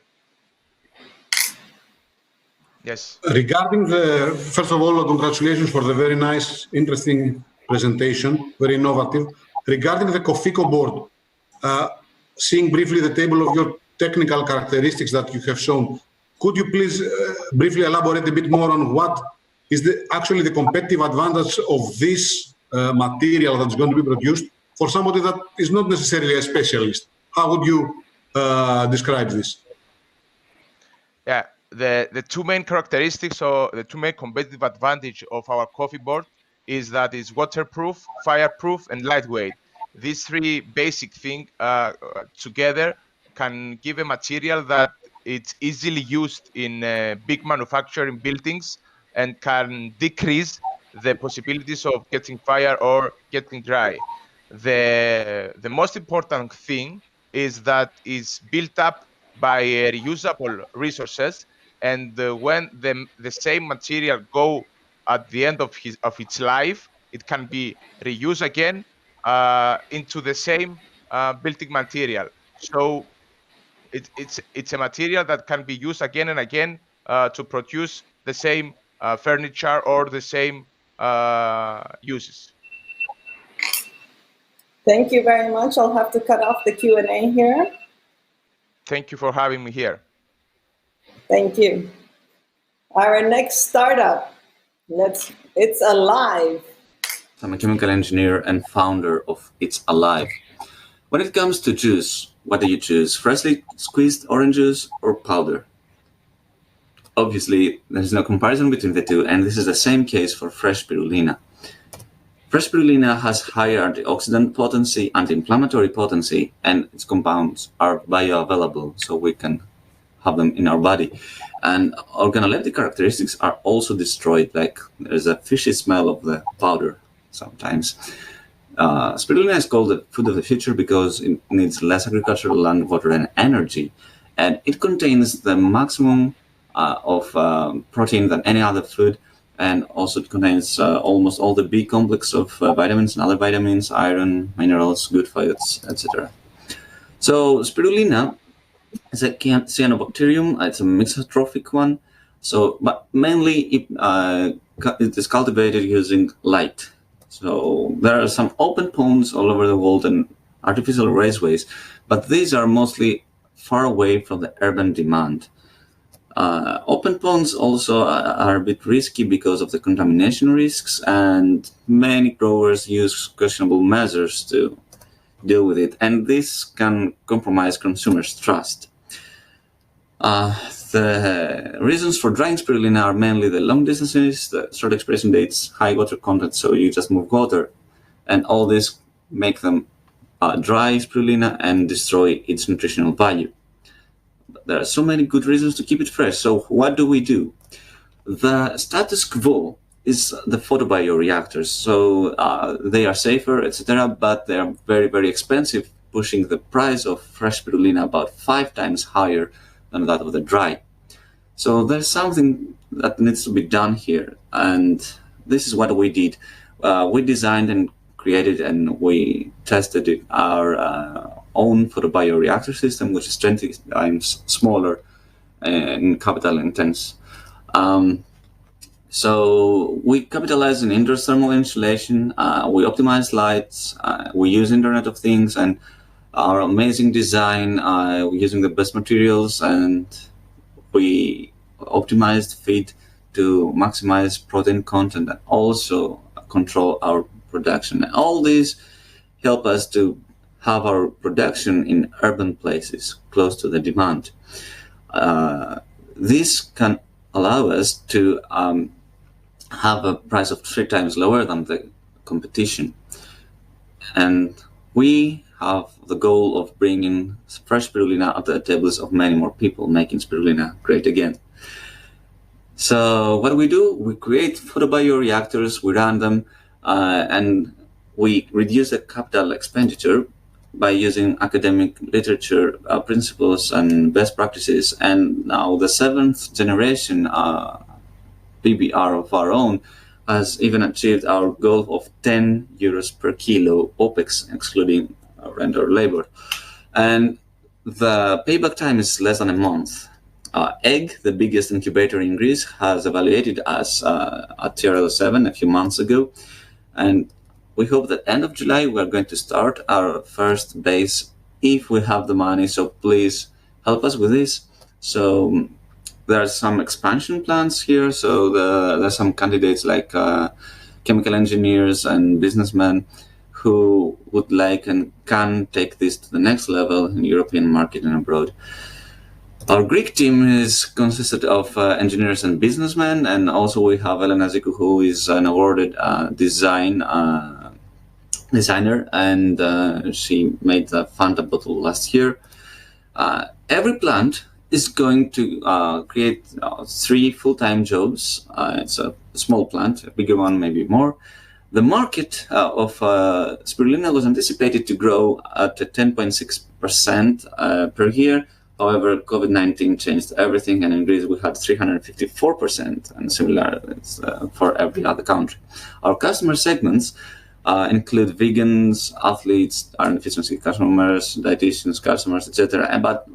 Yes. Regarding first of all, congratulations for the very nice, interesting presentation, very innovative. Regarding the Cofico board, seeing briefly the table of your technical characteristics that you have shown, could you please briefly elaborate a bit more on what is actually the competitive advantage of this material that's going to be produced for somebody that is not necessarily a specialist? How would you describe this? Yeah, the 2 main characteristics or the 2 main competitive advantage of our coffee board is that it's waterproof, fireproof, and lightweight. These 3 basic things together can give a material that it's easily used in big manufacturing buildings and can decrease the possibilities of getting fire or getting dry. The most important thing is that it's built up by reusable resources, and when the same material go at the end of its life, it can be reused again into the same building material. So it's a material that can be used again and again to produce the same furniture or the same uses. Thank you very much. I'll have to cut off the Q&A here. Thank you for having me here. Thank you. Our next startup, It's Alive. I'm a chemical engineer and founder of It's Alive. When it comes to juice, what do you choose? Freshly squeezed orange juice or powder? Obviously, there's no comparison between the two, and this is the same case for fresh spirulina. Fresh spirulina has higher antioxidant potency, anti-inflammatory potency, and its compounds are bioavailable, so we can have them in our body. And organoleptic characteristics are also destroyed, like there's a fishy smell of the powder sometimes. Spirulina is called the food of the future because it needs less agricultural land, water, and energy. And it contains the maximum of protein than any other food. And also it contains almost all the B complex of vitamins and other vitamins, iron, minerals, good fats, etc. So spirulina is a cyanobacterium. It's a mixotrophic one. So, but mainly it is cultivated using light. So there are some open ponds all over the world and artificial raceways, but these are mostly far away from the urban demand. Open ponds also are a bit risky because of the contamination risks, and many growers use questionable measures to deal with it, and this can compromise consumers' trust. The reasons for drying spirulina are mainly the long distances, the short expiration dates, high water content, so you just move water, and all this make them dry spirulina and destroy its nutritional value. But there are so many good reasons to keep it fresh, so what do we do? The status quo is the photobioreactors, so they are safer, etc., but they are very, very expensive, pushing the price of fresh spirulina about 5 times higher than that of the dry. So there's something that needs to be done here, and this is what we did. We designed and created and we tested our own photobioreactor system, which is 20 times smaller and capital intense. So we capitalize on indoor thermal insulation, we optimize lights, we use Internet of Things, and our amazing design, using the best materials, and we optimized feed to maximize protein content and also control our production. And all these help us to have our production in urban places close to the demand. this can allow us to have a price of 3 times lower than the competition. And we have the goal of bringing fresh spirulina at the tables of many more people, making spirulina great again. So what we do, we create photobioreactors, we run them, and we reduce the capital expenditure by using academic literature principles and best practices. And now the 7th generation PBR of our own has even achieved our goal of 10 euros per kilo OPEX, excluding rent or labor. And the payback time is less than a month. Egg, the biggest incubator in Greece, has evaluated us at TRL 7 a few months ago. And we hope that end of July, we're going to start our first base if we have the money. So please help us with this. So there are some expansion plans here. So there's some candidates like chemical engineers and businessmen who would like and can take this to the next level in European market and abroad. Our Greek team is consisted of engineers and businessmen, and also we have Elena Zikou, who is an awarded designer, and she made the Fanta bottle last year. Every plant is going to create 3 full-time jobs. It's a small plant, a bigger one maybe more. The market of spirulina was anticipated to grow at 10.6% per year. However, COVID-19 changed everything, and in Greece we had 354%, and similar for every other country. Our customer segments include vegans, athletes, iron deficiency customers, dietitians, customers, etc. But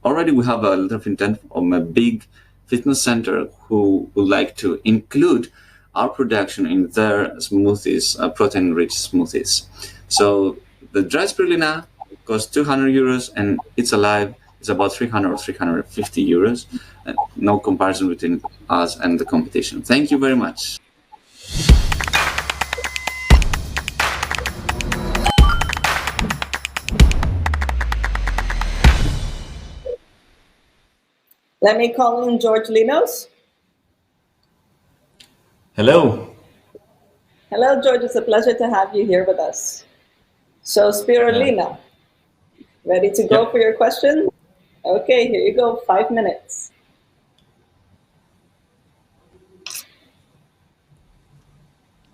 already we have a lot of intent from a big fitness center who would like to include our production in their smoothies, protein-rich smoothies. So the dry spirulina costs 200 euros, and it's alive. It's about 300 or 350 euros. No comparison between us and the competition. Thank you very much. Let me call in George Linos. Hello. Hello, George. It's a pleasure to have you here with us. So spirulina, ready to go for your question? Okay, here you go, 5 minutes.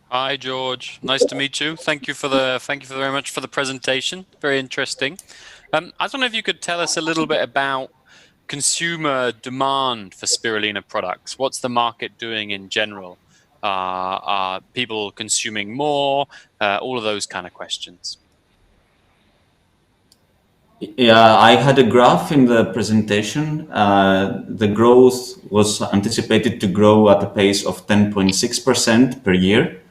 Hi, George. Nice to meet you. Thank you very much for the presentation. Very interesting. I don't know if you could tell us a little bit about consumer demand for spirulina products. What's the market doing in general? Are people consuming more? All of those kind of questions. Yeah, I had a graph in the presentation. The growth was anticipated to grow at a pace of 10.6% per year.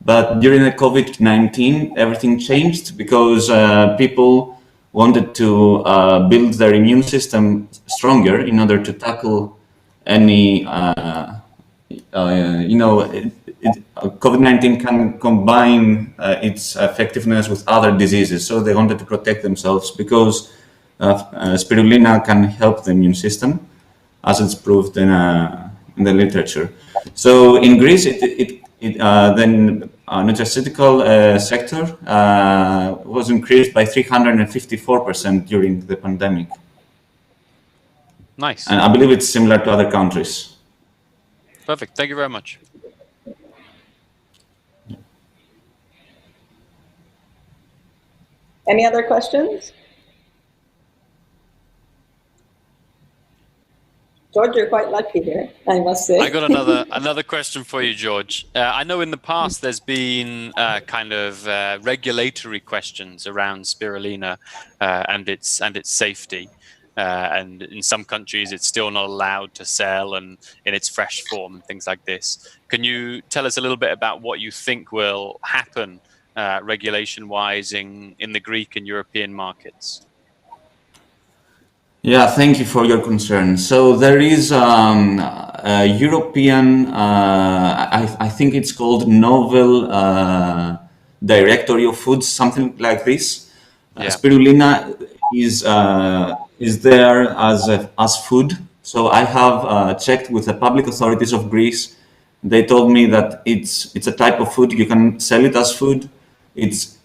But during the COVID-19, everything changed because people wanted to build their immune system stronger in order to tackle any, COVID-19 can combine its effectiveness with other diseases. So they wanted to protect themselves because spirulina can help the immune system, as it's proved in the literature. So in Greece, the nutraceutical sector was increased by 354% during the pandemic. Nice. And I believe it's similar to other countries. Perfect. Thank you very much. Any other questions? George, you're quite lucky here, I must say. I got another question for you, George. I know in the past there's been kind of regulatory questions around spirulina and its safety. And in some countries, it's still not allowed to sell and in its fresh form and things like this. Can you tell us a little bit about what you think will happen regulation-wise in the Greek and European markets? Yeah, thank you for your concern. So there is a European, I think it's called Novel Directory of Foods, something like this. Spirulina is there as food. So I have checked with the public authorities of Greece. They told me that it's a type of food. You can sell it as food. It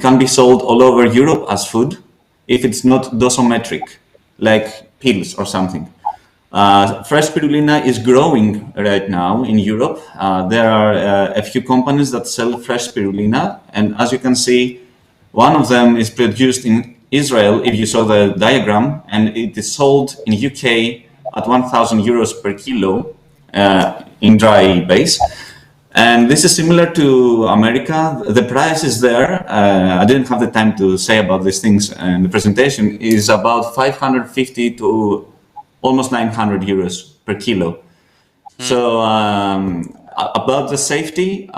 can be sold all over Europe as food if it's not dosimetric, like pills or something. Fresh spirulina is growing right now in Europe. There are a few companies that sell fresh spirulina, and as you can see, one of them is produced in Israel, if you saw the diagram, and it is sold in UK at 1,000 euros per kilo in dry base. And this is similar to America. The price is there. I didn't have the time to say about these things in the presentation. Is about 550 to almost 900 euros per kilo. So about the safety,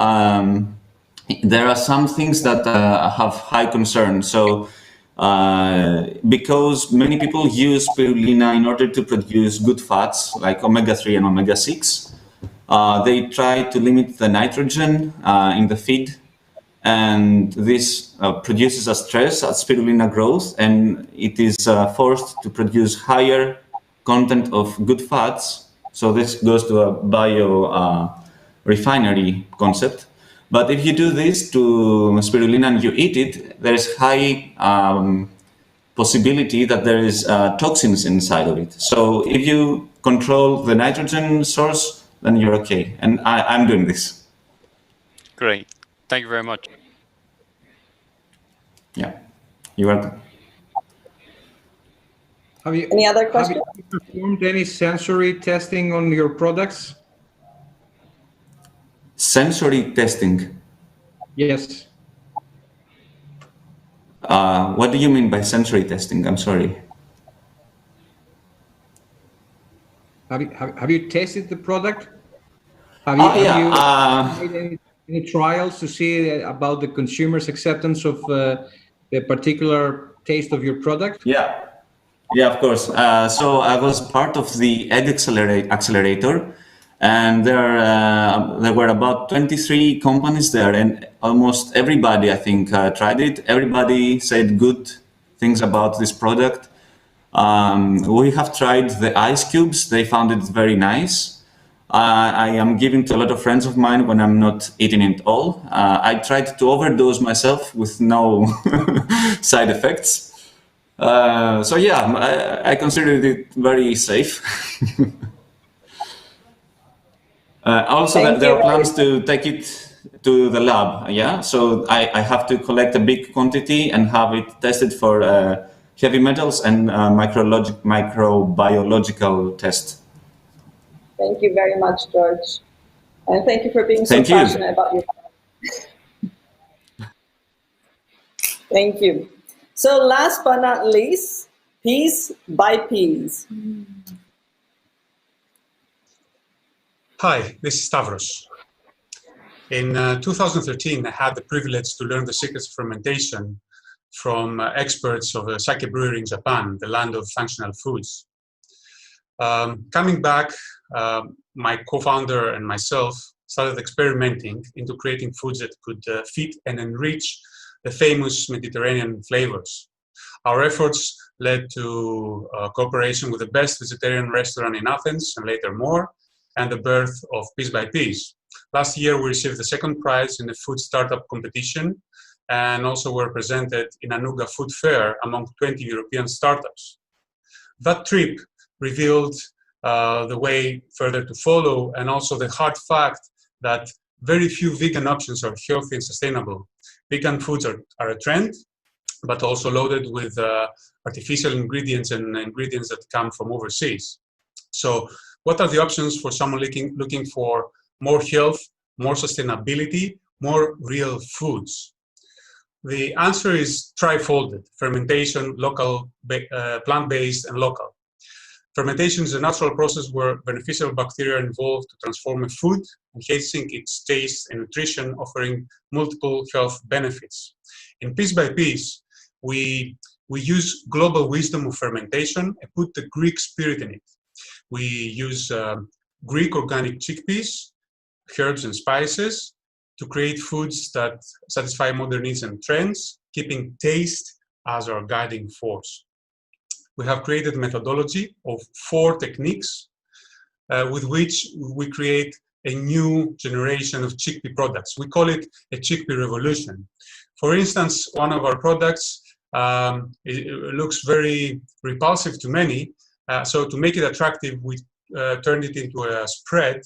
there are some things that have high concern. So because many people use spirulina in order to produce good fats like omega-3 and omega-6, they try to limit the nitrogen in the feed, and this produces a stress at spirulina growth, and it is forced to produce higher content of good fats. So this goes to a bio refinery concept. But if you do this to spirulina and you eat it, there is high possibility that there is toxins inside of it. So if you control the nitrogen source, then you're okay. And I'm doing this. Great. Thank you very much. Yeah, you're welcome. Any other questions? Have you performed any sensory testing on your products? Sensory testing? Yes. What do you mean by sensory testing? I'm sorry. Have you tested the product? Have you made any trials to see about the consumer's acceptance of the particular taste of your product? Yeah, of course. So I was part of the Egg Accelerator, and there were about 23 companies there, and almost everybody, I think, tried it. Everybody said good things about this product. We have tried the ice cubes. They found it very nice. I am giving to a lot of friends of mine when I'm not eating it all. I tried to overdose myself with no side effects. So yeah, I considered it very safe. Also, there are plans to take it to the lab. Yeah, so I have to collect a big quantity and have it tested for heavy metals and microbiological test. Thank you very much, George. And thank you for being so passionate about your Thank you. So last but not least, piece by piece. Hi, this is Stavros. In 2013, I had the privilege to learn the secrets of fermentation from experts of a sake brewery in Japan, the land of functional foods. Coming back, my co-founder and myself started experimenting into creating foods that could fit and enrich the famous Mediterranean flavors. Our efforts led to cooperation with the best vegetarian restaurant in Athens, and later more, and the birth of Piece by Piece. Last year, we received the second prize in the food startup competition, and also were presented in Anuga Food Fair among 20 European startups. That trip revealed the way further to follow, and also the hard fact that very few vegan options are healthy and sustainable. Vegan foods are a trend, but also loaded with artificial ingredients and ingredients that come from overseas. So what are the options for someone looking for more health, more sustainability, more real foods? The answer is tri-folded: fermentation, local, plant-based, and local. Fermentation is a natural process where beneficial bacteria are involved to transform a food, enhancing its taste and nutrition, offering multiple health benefits. In Piece by Piece, we use global wisdom of fermentation and put the Greek spirit in it. We use Greek organic chickpeas, herbs and spices to create foods that satisfy modern needs and trends, keeping taste as our guiding force. we have created a methodology of 4 techniques with which we create a new generation of chickpea products. We call it a chickpea revolution. For instance, one of our products it looks very repulsive to many. So to make it attractive, we turned it into a spread,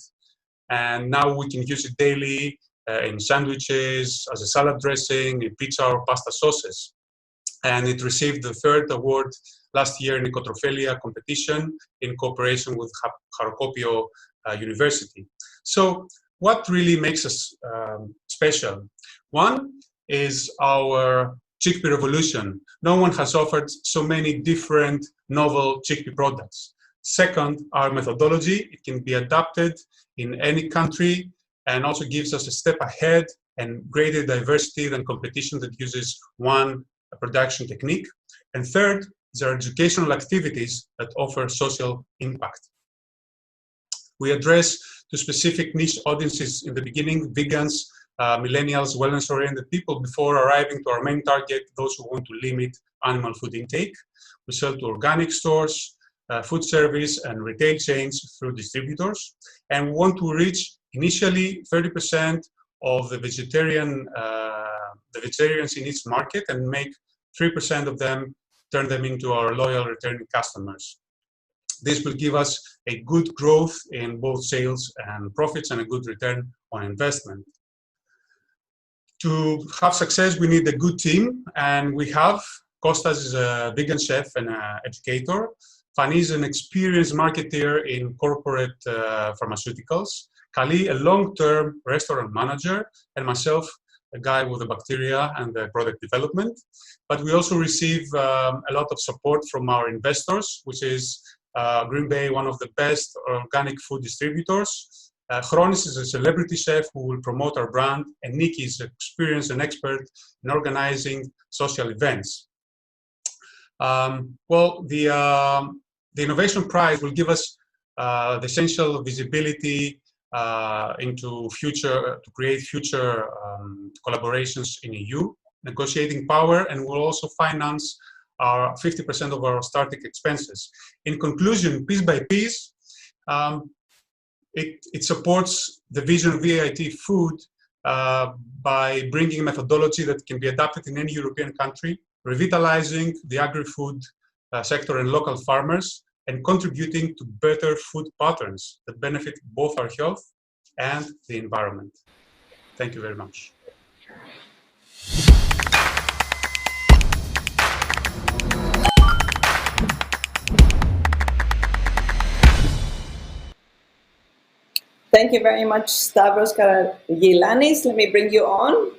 and now we can use it daily in sandwiches, as a salad dressing, in pizza or pasta sauces. And it received the 3rd award last year in the Ecotrophelia competition in cooperation with Harkopio University. So what really makes us special? One is our chickpea revolution. No one has offered so many different novel chickpea products. Second, our methodology. It can be adapted in any country and also gives us a step ahead and greater diversity than competition that uses one production technique. And third is our educational activities that offer social impact. We address to specific niche audiences in the beginning, vegans, millennials, wellness-oriented people, before arriving to our main target, those who want to limit animal food intake. We sell to organic stores, food service and retail chains through distributors. And we want to reach initially 30% of the vegetarians in each market and make 3% of them, turn them into our loyal returning customers. This will give us a good growth in both sales and profits and a good return on investment. To have success, we need a good team, and we have. Kostas is a vegan chef and an educator. Fanny is an experienced marketer in corporate pharmaceuticals. Kali, a long-term restaurant manager, and myself, a guy with the bacteria and the product development. But we also receive a lot of support from our investors, which is Green Bay, one of the best organic food distributors. Chronis is a celebrity chef who will promote our brand, and Nikki is experienced and expert in organizing social events. The Innovation Prize will give us the essential visibility into future, to create future collaborations in EU, negotiating power, and will also finance our 50% of our starting expenses. In conclusion, piece by piece, it supports the vision of EIT Food by bringing methodology that can be adapted in any European country, revitalizing the agri-food sector and local farmers, and contributing to better food patterns that benefit both our health and the environment. Thank you very much. Thank you very much, Stavros Karagilanis. Let me bring you on.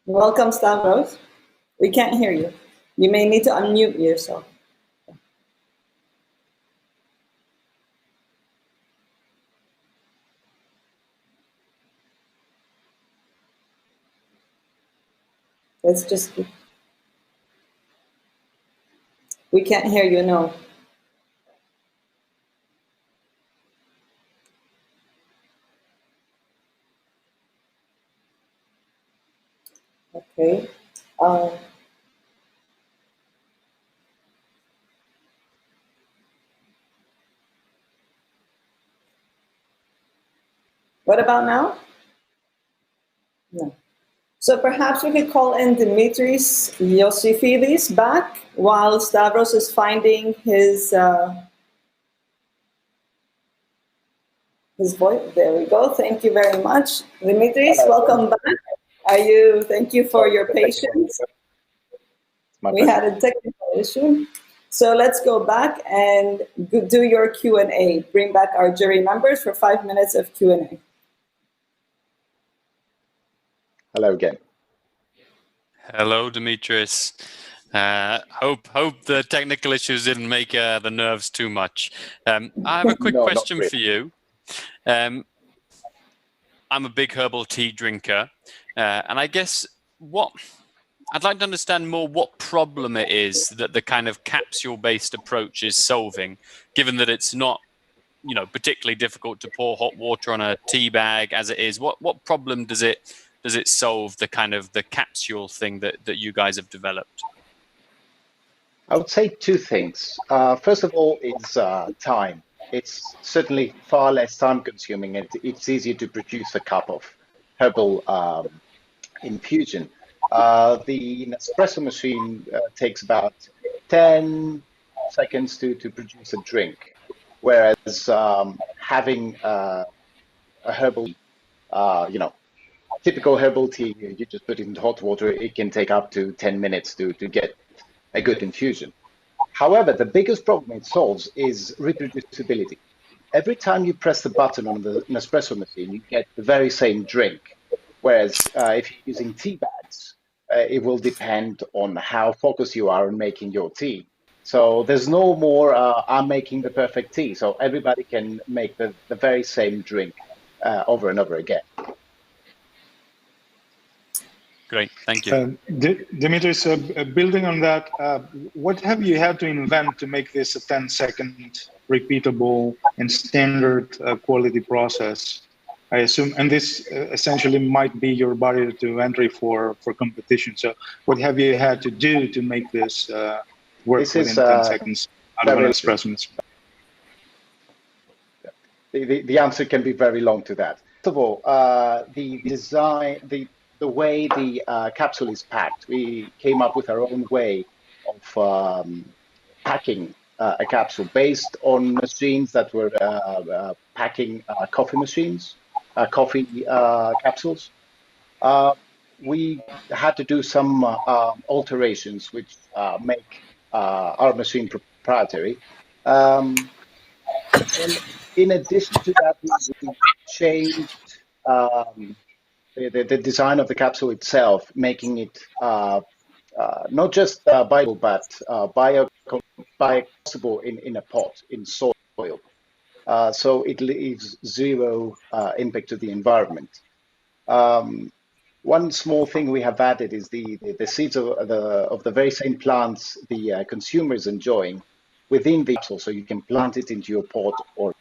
Welcome, Stavros. We can't hear you. You may need to unmute yourself. Let's just, we can't hear you, no. Okay. What about now? No. So perhaps we could call in Dimitris Yosifidis back while Stavros is finding his voice. There we go. Thank you very much. Dimitris, welcome back. Thank you for your patience. We had a technical issue. So let's go back and do your Q&A. Bring back our jury members for 5 minutes of Q&A. Hello again. Hello, Dimitris. Hope the technical issues didn't make the nerves too much. I have a quick question for you. I'm a big herbal tea drinker, and I guess I'd like to understand more what problem it is that the kind of capsule-based approach is solving, given that it's not, particularly difficult to pour hot water on a tea bag as it is. What problem does it solve, the kind of the capsule thing that you guys have developed? I would say two things. First of all, is time. It's certainly far less time consuming, and it's easier to produce a cup of herbal infusion. The Nespresso machine takes about 10 seconds to produce a drink, whereas having a herbal, typical herbal tea, you just put it in hot water, it can take up to 10 minutes to get a good infusion. However, the biggest problem it solves is reproducibility. Every time you press the button on the Nespresso machine, you get the very same drink. Whereas if you're using tea bags, it will depend on how focused you are on making your tea. So there's no more, I'm making the perfect tea. So everybody can make the very same drink over and over again. Great, thank you. Dimitris, building on that, what have you had to invent to make this a 10-second repeatable and standard quality process? I assume, and this essentially might be your barrier to entry for competition. So what have you had to do to make this work within 10 seconds out of an espresso machine? The answer can be very long to that. First of all, the design, the way the capsule is packed, we came up with our own way of packing a capsule based on machines that were packing coffee machines, coffee capsules. We had to do some alterations which make our machine proprietary. And in addition to that, we changed the design of the capsule itself, making it not just biocompatible, but biocompatible in a pot, in soil. So it leaves zero impact to the environment. One small thing we have added is the seeds of the very same plants the consumer is enjoying within the capsule, so you can plant it into your pot or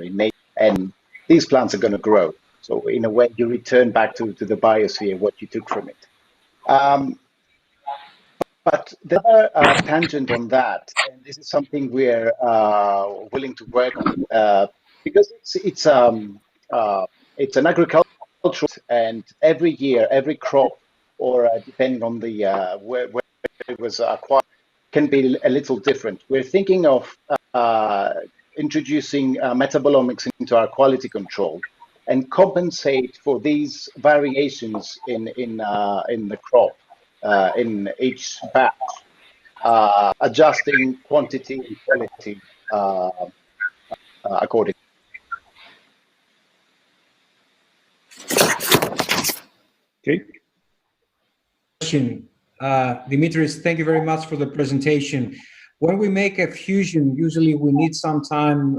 in nature, and these plants are going to grow. So in a way, you return back to the biosphere what you took from it. But the other tangent on that, and this is something we're willing to work on, because it's an agricultural, and every year, every crop, or depending on the where it was acquired, can be a little different. We're thinking of introducing metabolomics into our quality control and compensate for these variations in the crop in each batch, adjusting quantity and quality accordingly. Okay. Question, Dimitris, thank you very much for the presentation. When we make a fusion, usually we need some time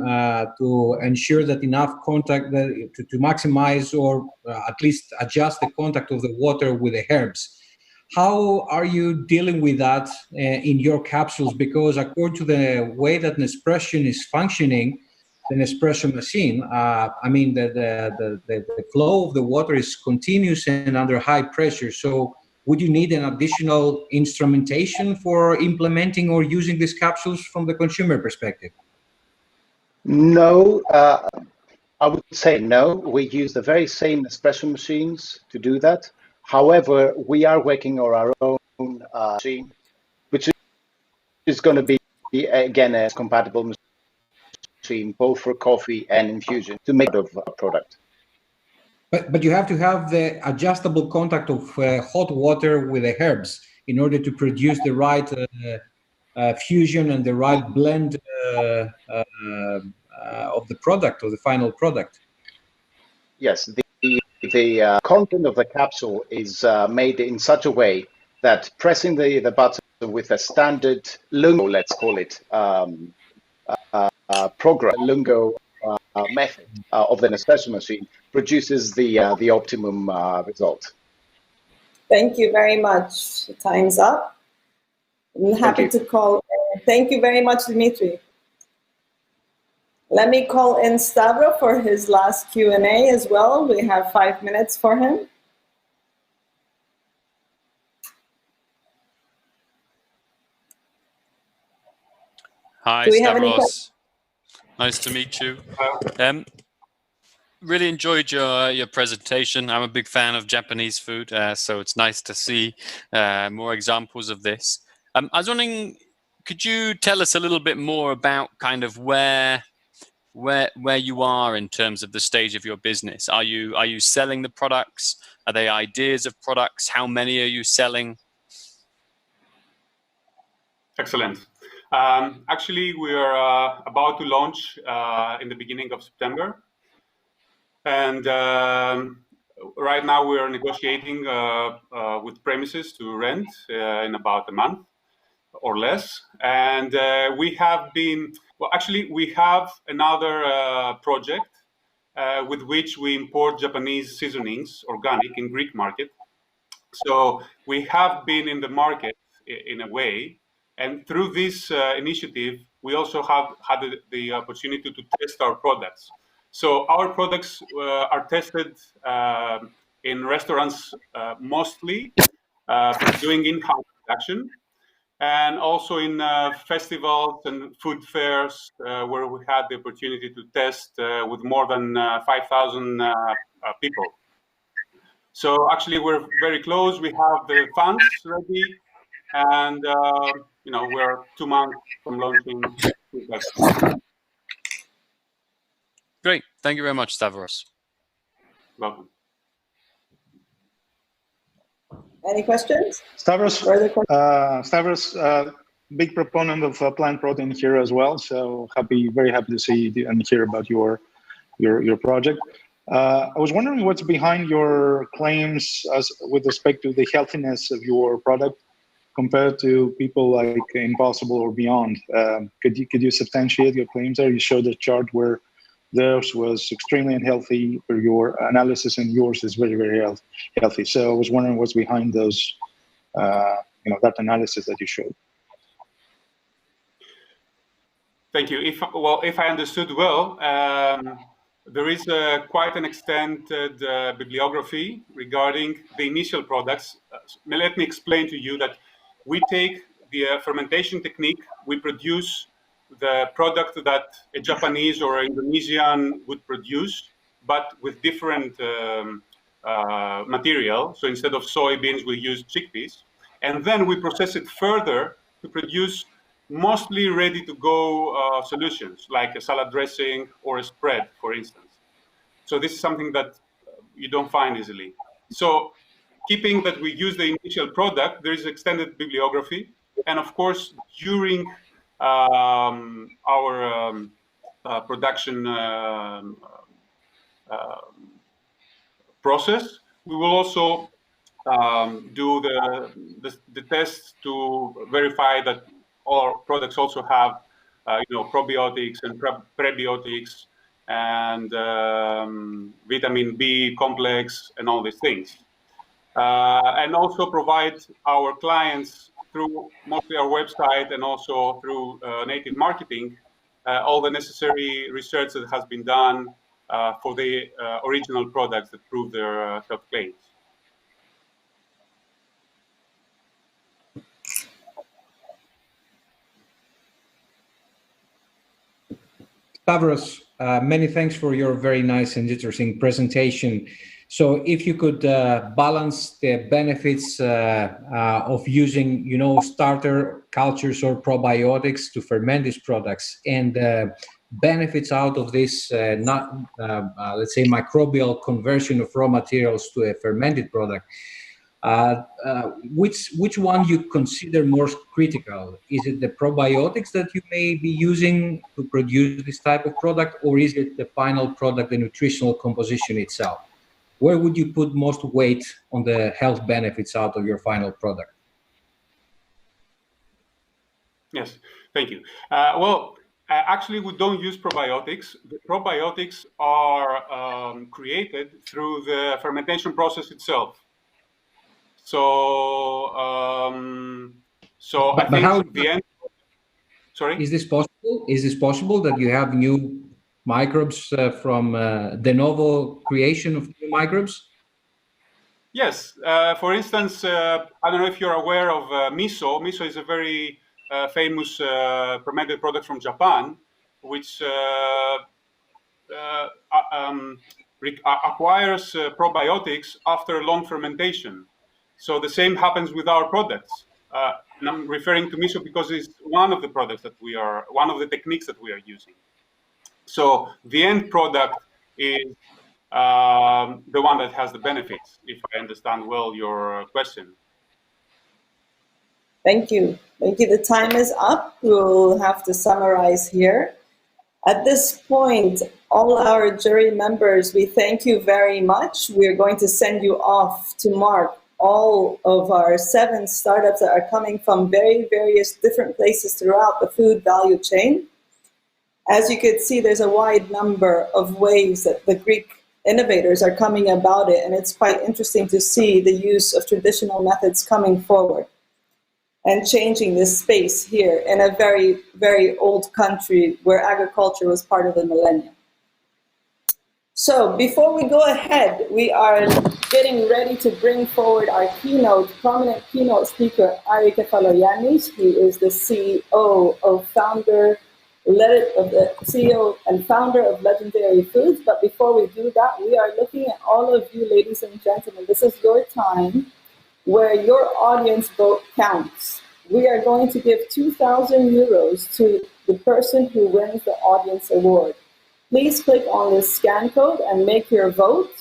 to ensure that enough contact to maximize or at least adjust the contact of the water with the herbs. How are you dealing with that in your capsules? Because according to the way that Nespresso is functioning, the Nespresso machine, I mean, the flow of the water is continuous and under high pressure. So would you need an additional instrumentation for implementing or using these capsules from the consumer perspective? No, I would say no. We use the very same espresso machines to do that. However, we are working on our own machine, which is going to be, again, a compatible machine, both for coffee and infusion, to make a product. But you have to have the adjustable contact of hot water with the herbs in order to produce the right fusion and the right blend of the product, of the final product. Yes, the content of the capsule is made in such a way that pressing the button with a standard lungo, let's call it, program, lungo method of the Nespresso machine produces the optimum result. Thank you very much. Time's up. I'm happy to call. Thank you very much, Dimitri. Let me call in Stavro for his last Q&A as well. We have 5 minutes for him. Hi, Do we have any Stavros. Nice to meet you. Really enjoyed your presentation. I'm a big fan of Japanese food, so it's nice to see more examples of this. I was wondering, could you tell us a little bit more about kind of where you are in terms of the stage of your business? Are you selling the products? Are they ideas of products? How many are you selling? Excellent. Actually, we are about to launch in the beginning of September. And right now we are negotiating with premises to rent in about a month or less. And we have another project with which we import Japanese seasonings, organic, in Greek market. So we have been in the market in a way. And through this initiative, we also have had the opportunity to test our products. So our products are tested in restaurants mostly, doing in-house production, and also in festivals and food fairs where we had the opportunity to test with more than 5,000 people. So actually, we're very close. We have the funds ready, and we're 2 months from launching. Great. Thank you very much, Stavros. Welcome. Any questions? Stavros, big proponent of plant protein here as well. So very happy to see and hear about your project. I was wondering what's behind your claims with respect to the healthiness of your product compared to people like Impossible or Beyond. Could you substantiate your claims there? You showed a chart where theirs was extremely unhealthy, or your analysis and yours is very, very healthy. So I was wondering what's behind those, that analysis that you showed. Thank you. If I understood well, there is quite an extended bibliography regarding the initial products. Let me explain to you that we take the fermentation technique, we produce the product that a Japanese or Indonesian would produce, but with different material. So instead of soybeans, we use chickpeas. And then we process it further to produce mostly ready-to-go solutions, like a salad dressing or a spread, for instance. So this is something that you don't find easily. So keeping that we use the initial product, there is extended bibliography. And of course, during our production process, we will also do the tests to verify that our products also have probiotics and prebiotics and vitamin B complex and all these things. And also provide our clients through mostly our website and also through native marketing all the necessary research that has been done for the original products that prove their health claims. Stavros, many thanks for your very nice and interesting presentation. So if you could balance the benefits of using, starter cultures or probiotics to ferment these products and benefits out of this, let's say, microbial conversion of raw materials to a fermented product, which one you consider more critical? Is it the probiotics that you may be using to produce this type of product, or is it the final product, the nutritional composition itself? Where would you put most weight on the health benefits out of your final product? Yes, thank you. Actually, we don't use probiotics. The probiotics are created through the fermentation process itself. So, I think the end. Sorry. Is this possible? Is this possible that you have new microbes from de novo creation of new microbes? Yes. For instance, I don't know if you're aware of miso. Miso is a very famous fermented product from Japan, which acquires probiotics after long fermentation. So the same happens with our products. And I'm referring to miso because it's one of the products that one of the techniques that we are using. So the end product is the one that has the benefits, if I understand well your question. Thank you. Thank you. The time is up. We'll have to summarize here. At this point, all our jury members, we thank you very much. We're going to send you off to mark all of our 7 startups that are coming from various different places throughout the food value chain. As you could see, there's a wide number of ways that the Greek innovators are coming about it, and it's quite interesting to see the use of traditional methods coming forward and changing this space here in a very, very old country where agriculture was part of the millennium. So before we go ahead, we are getting ready to bring forward our prominent keynote speaker, Ari Kefalogiannis. He is the CEO and founder of Legendary Foods. But before we do that, we are looking at all of you, ladies and gentlemen. This is your time where your audience vote counts. We are going to give 2,000 euros to the person who wins the audience award. Please click on this scan code and make your vote.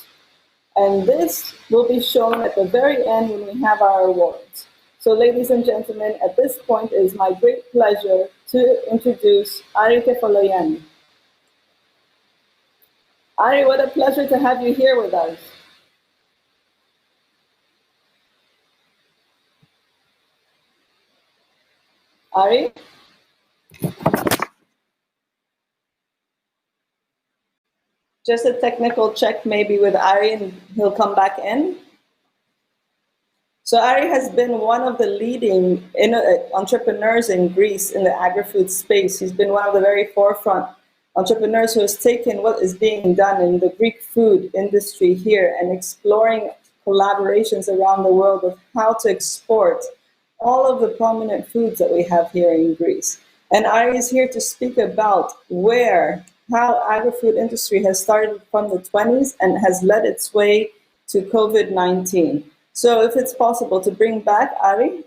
And this will be shown at the very end when we have our awards. So ladies and gentlemen, at this point, it is my great pleasure to introduce Ari Kefalogiannis. Ari, what a pleasure to have you here with us. Ari? Just a technical check maybe with Ari and he'll come back in. So Ari has been one of the leading entrepreneurs in Greece in the agri-food space. He's been one of the very forefront entrepreneurs who has taken what is being done in the Greek food industry here and exploring collaborations around the world of how to export all of the prominent foods that we have here in Greece. And Ari is here to speak about how agri-food industry has started from the 20s and has led its way to COVID-19. So if it's possible to bring back Ari.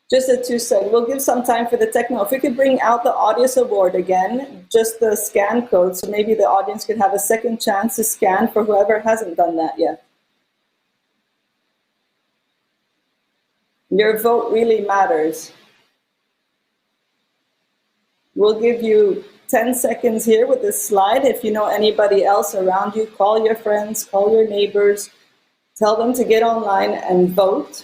Just a 2 seconds. We'll give some time for the techno. If we could bring out the audience award again, just the scan code, so maybe the audience could have a second chance to scan for whoever hasn't done that yet. Your vote really matters. We'll give you 10 seconds here with this slide. If you know anybody else around you, call your friends, call your neighbors, tell them to get online and vote.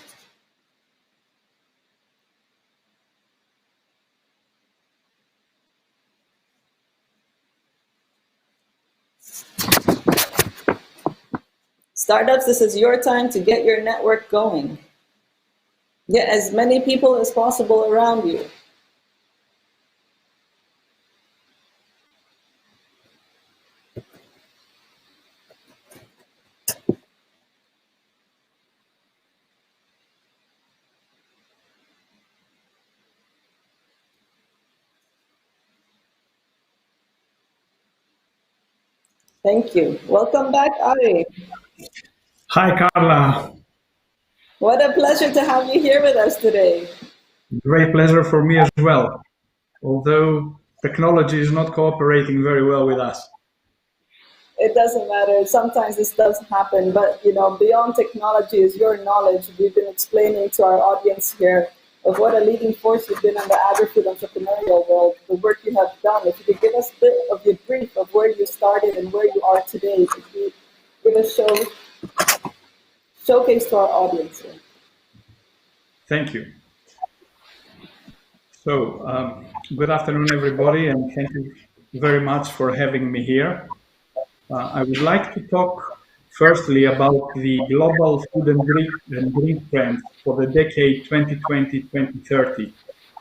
Startups, this is your time to get your network going. Get as many people as possible around you. Thank you. Welcome back, Ari. Hi, Carla. What a pleasure to have you here with us today. Great pleasure for me as well, although technology is not cooperating very well with us. It doesn't matter. Sometimes this does happen, but beyond technology is your knowledge. We've been explaining to our audience here of what a leading force you've been in the agri-food entrepreneurial world, the work you have done. If you could give us a bit of your brief of where you started and where you are today, could you give a showcase to our audience here? Thank you. So, good afternoon, everybody, and thank you very much for having me here. I would like to talk firstly about the global food and drink trends for the decade 2020-2030,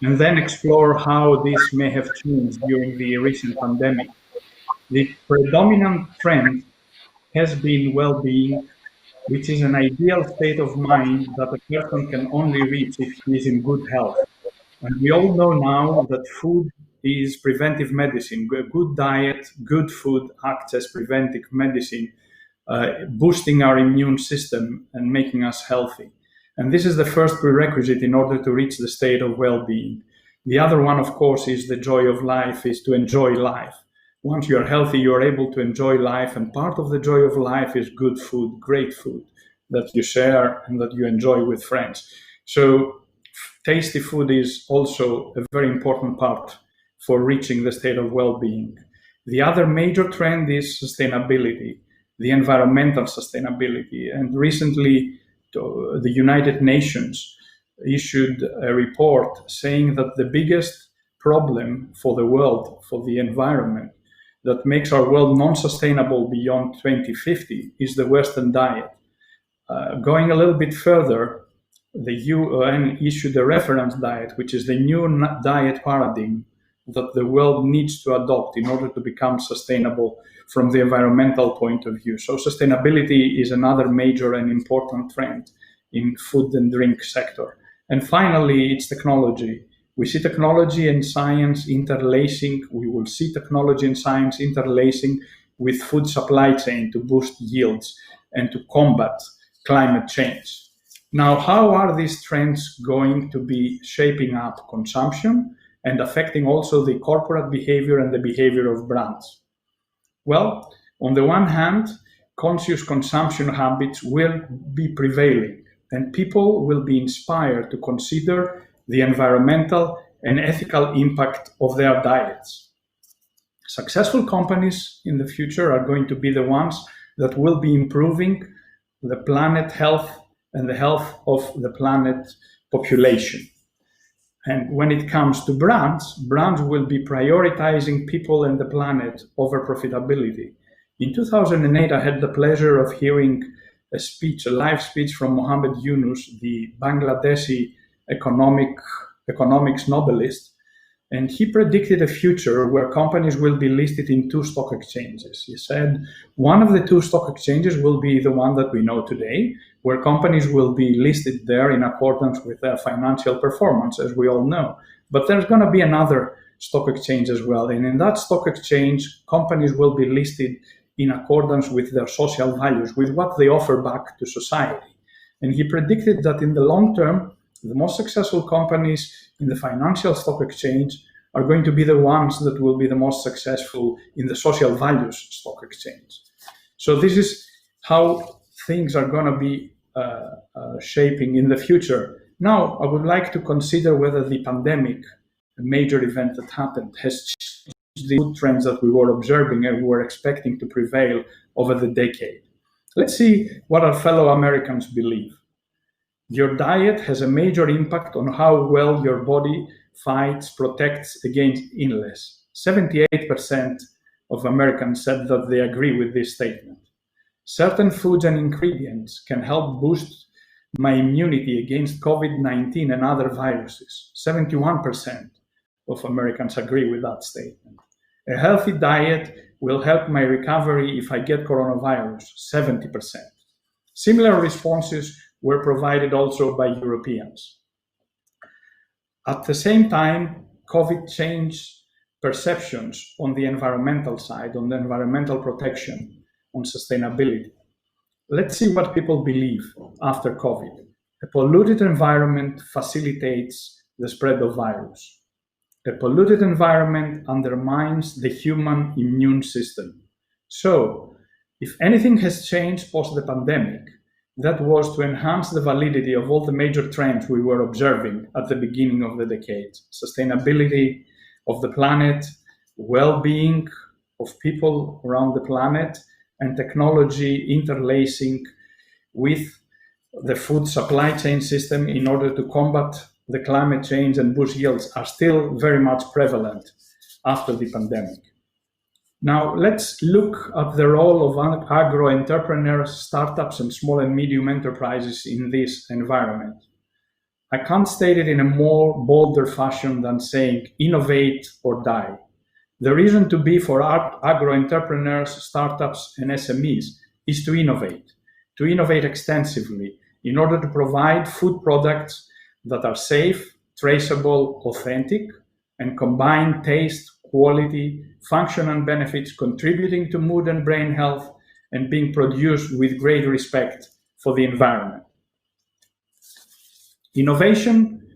and then explore how this may have changed during the recent pandemic. The predominant trend has been well-being, which is an ideal state of mind that a person can only reach if he is in good health. And we all know now that food is preventive medicine. A good diet, good food acts as preventive medicine, boosting our immune system and making us healthy. And this is the first prerequisite in order to reach the state of well-being. The other one, of course, is the joy of life, is to enjoy life. Once you're healthy, you're able to enjoy life, and part of the joy of life is good food, great food that you share and that you enjoy with friends. So tasty food is also a very important part for reaching the state of well-being. The other major trend is sustainability, the environmental sustainability. And recently, the United Nations issued a report saying that the biggest problem for the world, for the environment, that makes our world non-sustainable beyond 2050 is the Western diet. Going a little bit further, the UN issued a reference diet, which is the new diet paradigm that the world needs to adopt in order to become sustainable from the environmental point of view. So sustainability is another major and important trend in food and drink sector. And finally, it's technology. We see technology and science interlacing. We will see technology and science interlacing with food supply chain to boost yields and to combat climate change. Now, how are these trends going to be shaping up consumption and affecting also the corporate behavior and the behavior of brands? Well, on the one hand, conscious consumption habits will be prevailing, and people will be inspired to consider the environmental and ethical impact of their diets. Successful companies in the future are going to be the ones that will be improving the planet health and the health of the planet population. And when it comes to brands, brands will be prioritizing people and the planet over profitability. In 2008, I had the pleasure of hearing a live speech from Mohammed Yunus, the Bangladeshi economics Nobelist, and he predicted a future where companies will be listed in 2 stock exchanges. He said one of the 2 stock exchanges will be the one that we know today, where companies will be listed there in accordance with their financial performance, as we all know. But there's going to be another stock exchange as well. And in that stock exchange, companies will be listed in accordance with their social values, with what they offer back to society. And he predicted that in the long term, the most successful companies in the financial stock exchange are going to be the ones that will be the most successful in the social values stock exchange. So this is how things are going to be shaping in the future. Now, I would like to consider whether the pandemic, a major event that happened, has changed the food trends that we were observing and we were expecting to prevail over the decade. Let's see what our fellow Americans believe. Your diet has a major impact on how well your body fights, protects against illness. 78% of Americans said that they agree with this statement. Certain foods and ingredients can help boost my immunity against COVID-19 and other viruses. 71% of Americans agree with that statement. A healthy diet will help my recovery if I get coronavirus. 70%. Similar responses were provided also by Europeans. At the same time, COVID changed perceptions on the environmental side, on the environmental protection, on sustainability. Let's see what people believe after COVID. A polluted environment facilitates the spread of virus. A polluted environment undermines the human immune system. So, if anything has changed post the pandemic, that was to enhance the validity of all the major trends we were observing at the beginning of the decade. Sustainability of the planet, well-being of people around the planet, and technology interlacing with the food supply chain system in order to combat the climate change and boost yields are still very much prevalent after the pandemic. Now, let's look at the role of agro-entrepreneurs, startups, and small and medium enterprises in this environment. I can't state it in a more bolder fashion than saying innovate or die. The reason to be for agro-entrepreneurs, startups, and SMEs is to innovate, to innovate extensively in order to provide food products that are safe, traceable, authentic, and combine taste, quality, function, and benefits, contributing to mood and brain health, and being produced with great respect for the environment. Innovation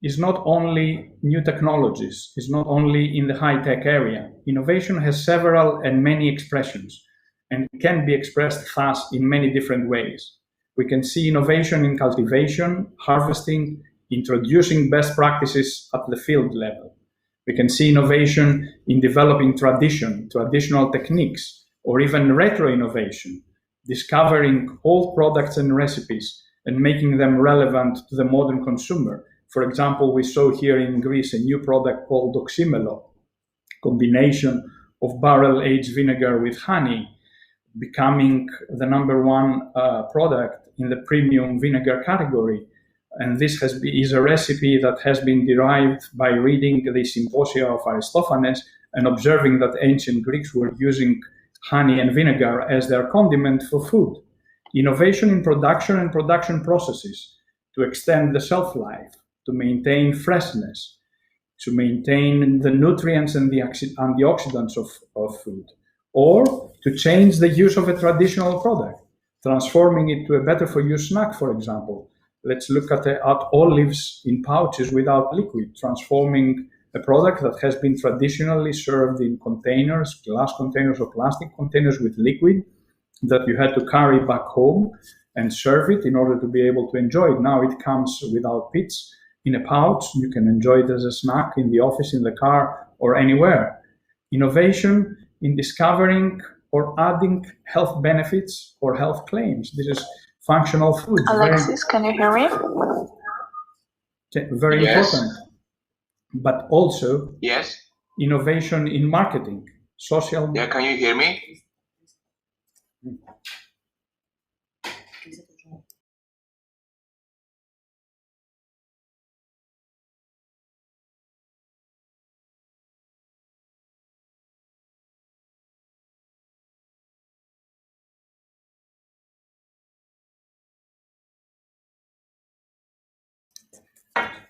is not only new technologies, is not only in the high-tech area. Innovation has several and many expressions and can be expressed thus in many different ways. We can see innovation in cultivation, harvesting, introducing best practices at the field level. We can see innovation in developing traditional techniques, or even retro-innovation, discovering old products and recipes and making them relevant to the modern consumer. For example, we saw here in Greece a new product called oxymelo, combination of barrel-aged vinegar with honey, becoming the #1 product in the premium vinegar category. And this is a recipe that has been derived by reading the Symposia of Aristophanes and observing that ancient Greeks were using honey and vinegar as their condiment for food. Innovation in production and production processes to extend the shelf life, to maintain freshness, to maintain the nutrients and the antioxidants of food, or to change the use of a traditional product, transforming it to a better-for-you snack, for example. Let's look at olives in pouches without liquid, transforming a product that has been traditionally served in containers, glass containers or plastic containers with liquid that you had to carry back home and serve it in order to be able to enjoy it. Now it comes without pits in a pouch. You can enjoy it as a snack in the office, in the car, or anywhere. Innovation in discovering or adding health benefits or health claims. This is functional food. Alexis, can you hear me? Very important. But also Yes. innovation in marketing, social. Yeah, can you hear me?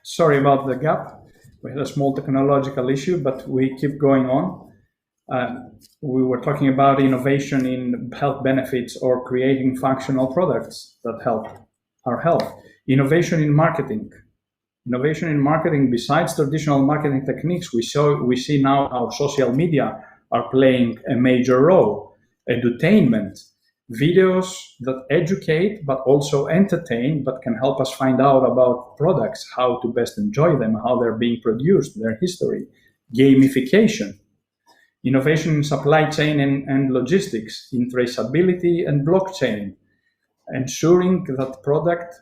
Sorry about the gap. We had a small technological issue, but we keep going on. We were talking about innovation in health benefits or creating functional products that help our health. Innovation in marketing. Innovation in marketing, besides traditional marketing techniques, we see now how social media are playing a major role. Edutainment, videos that educate but also entertain, but can help us find out about products, how to best enjoy them, how they're being produced, their history. Gamification. Innovation in supply chain and logistics, in traceability and blockchain, ensuring that product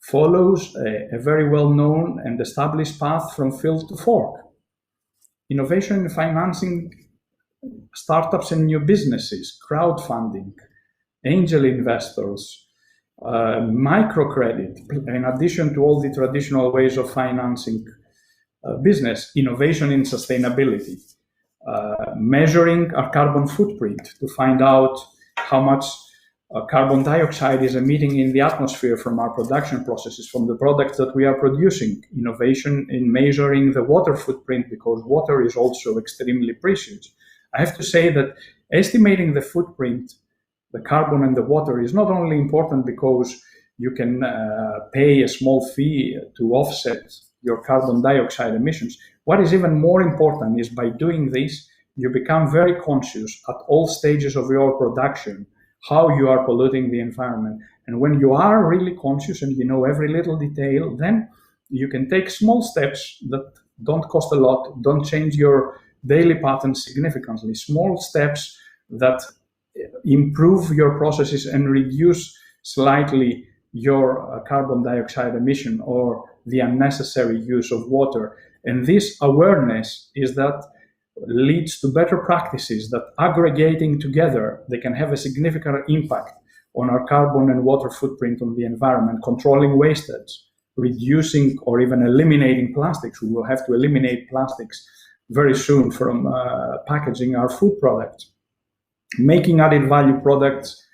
follows a very well-known and established path from field to fork. Innovation in financing startups and new businesses, crowdfunding, angel investors, microcredit, in addition to all the traditional ways of financing business. Innovation in sustainability, measuring our carbon footprint to find out how much carbon dioxide is emitting in the atmosphere from our production processes, from the products that we are producing. Innovation in measuring the water footprint, because water is also extremely precious. I have to say that estimating the footprint, the carbon and the water, is not only important because you can pay a small fee to offset your carbon dioxide emissions. What is even more important is by doing this, you become very conscious at all stages of your production how you are polluting the environment. And when you are really conscious and you know every little detail, then you can take small steps that don't cost a lot, don't change your daily patterns significantly. Small steps that improve your processes and reduce slightly your carbon dioxide emission or the unnecessary use of water. And this awareness is that leads to better practices that, aggregating together, they can have a significant impact on our carbon and water footprint on the environment, controlling wastage, reducing or even eliminating plastics. We will have to eliminate plastics very soon from packaging our food products, making added value products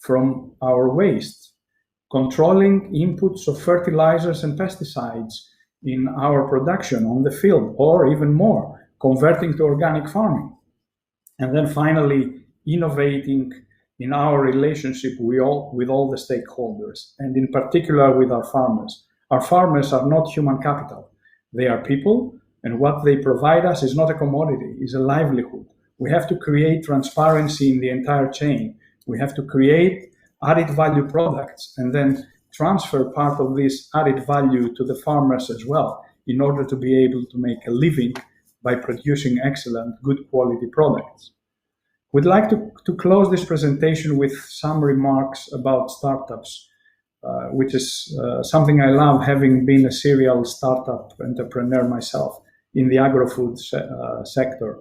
from our waste, controlling inputs of fertilizers and pesticides in our production on the field, or even more, converting to organic farming. And then finally, innovating in our relationship with all the stakeholders, and in particular with our farmers. Our farmers are not human capital. They are people, and what they provide us is not a commodity, it's a livelihood. We have to create transparency in the entire chain. We have to create added value products and then transfer part of this added value to the farmers as well, in order to be able to make a living by producing excellent, good quality products. We'd like to close this presentation with some remarks about startups, which is something I love, having been a serial startup entrepreneur myself in the agro-food sector.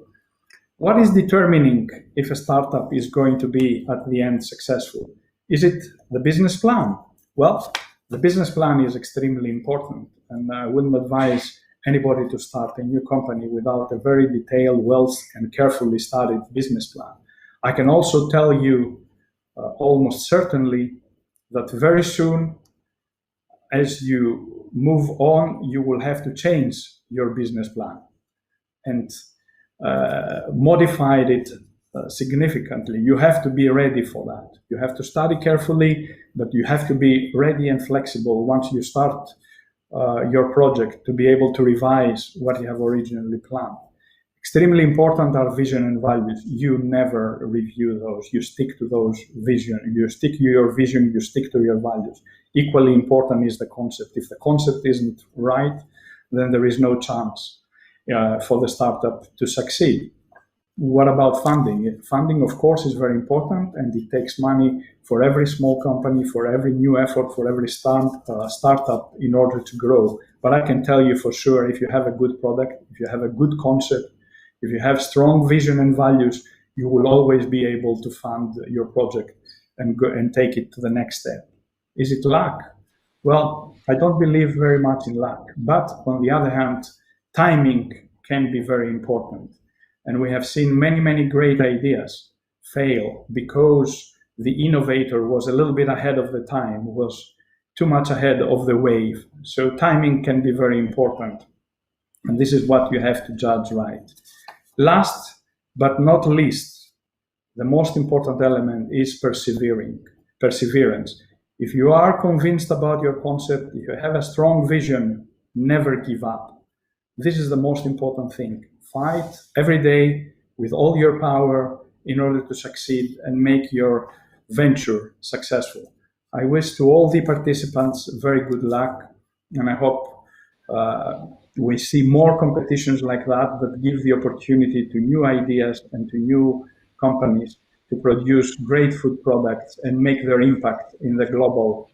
What is determining if a startup is going to be at the end successful? Is it the business plan? Well, the business plan is extremely important, and I wouldn't advise anybody to start a new company without a very detailed, well and carefully studied business plan. I can also tell you almost certainly that very soon, as you move on, you will have to change your business plan and modified it significantly. You have to be ready for that. You have to study carefully, but you have to be ready and flexible once you start your project to be able to revise what you have originally planned. Extremely important are vision and values. You never review those. You stick to those vision. You stick to your vision, you stick to your values. Equally important is the concept. If the concept isn't right, then there is no chance for the startup to succeed. What about funding? Funding, of course, is very important, and it takes money for every small company, for every new effort, for every startup in order to grow. But I can tell you for sure, if you have a good product, if you have a good concept, if you have strong vision and values, you will always be able to fund your project and go and take it to the next step. Is it luck? Well, I don't believe very much in luck. But on the other hand, timing can be very important. And we have seen many, many great ideas fail because the innovator was a little bit ahead of the time, was too much ahead of the wave. So timing can be very important. And this is what you have to judge right. Last but not least, the most important element is perseverance. If you are convinced about your concept, if you have a strong vision, never give up. This is the most important thing. Fight every day with all your power in order to succeed and make your venture successful. I wish to all the participants very good luck, and I hope we see more competitions like that give the opportunity to new ideas and to new companies to produce great food products and make their impact in the global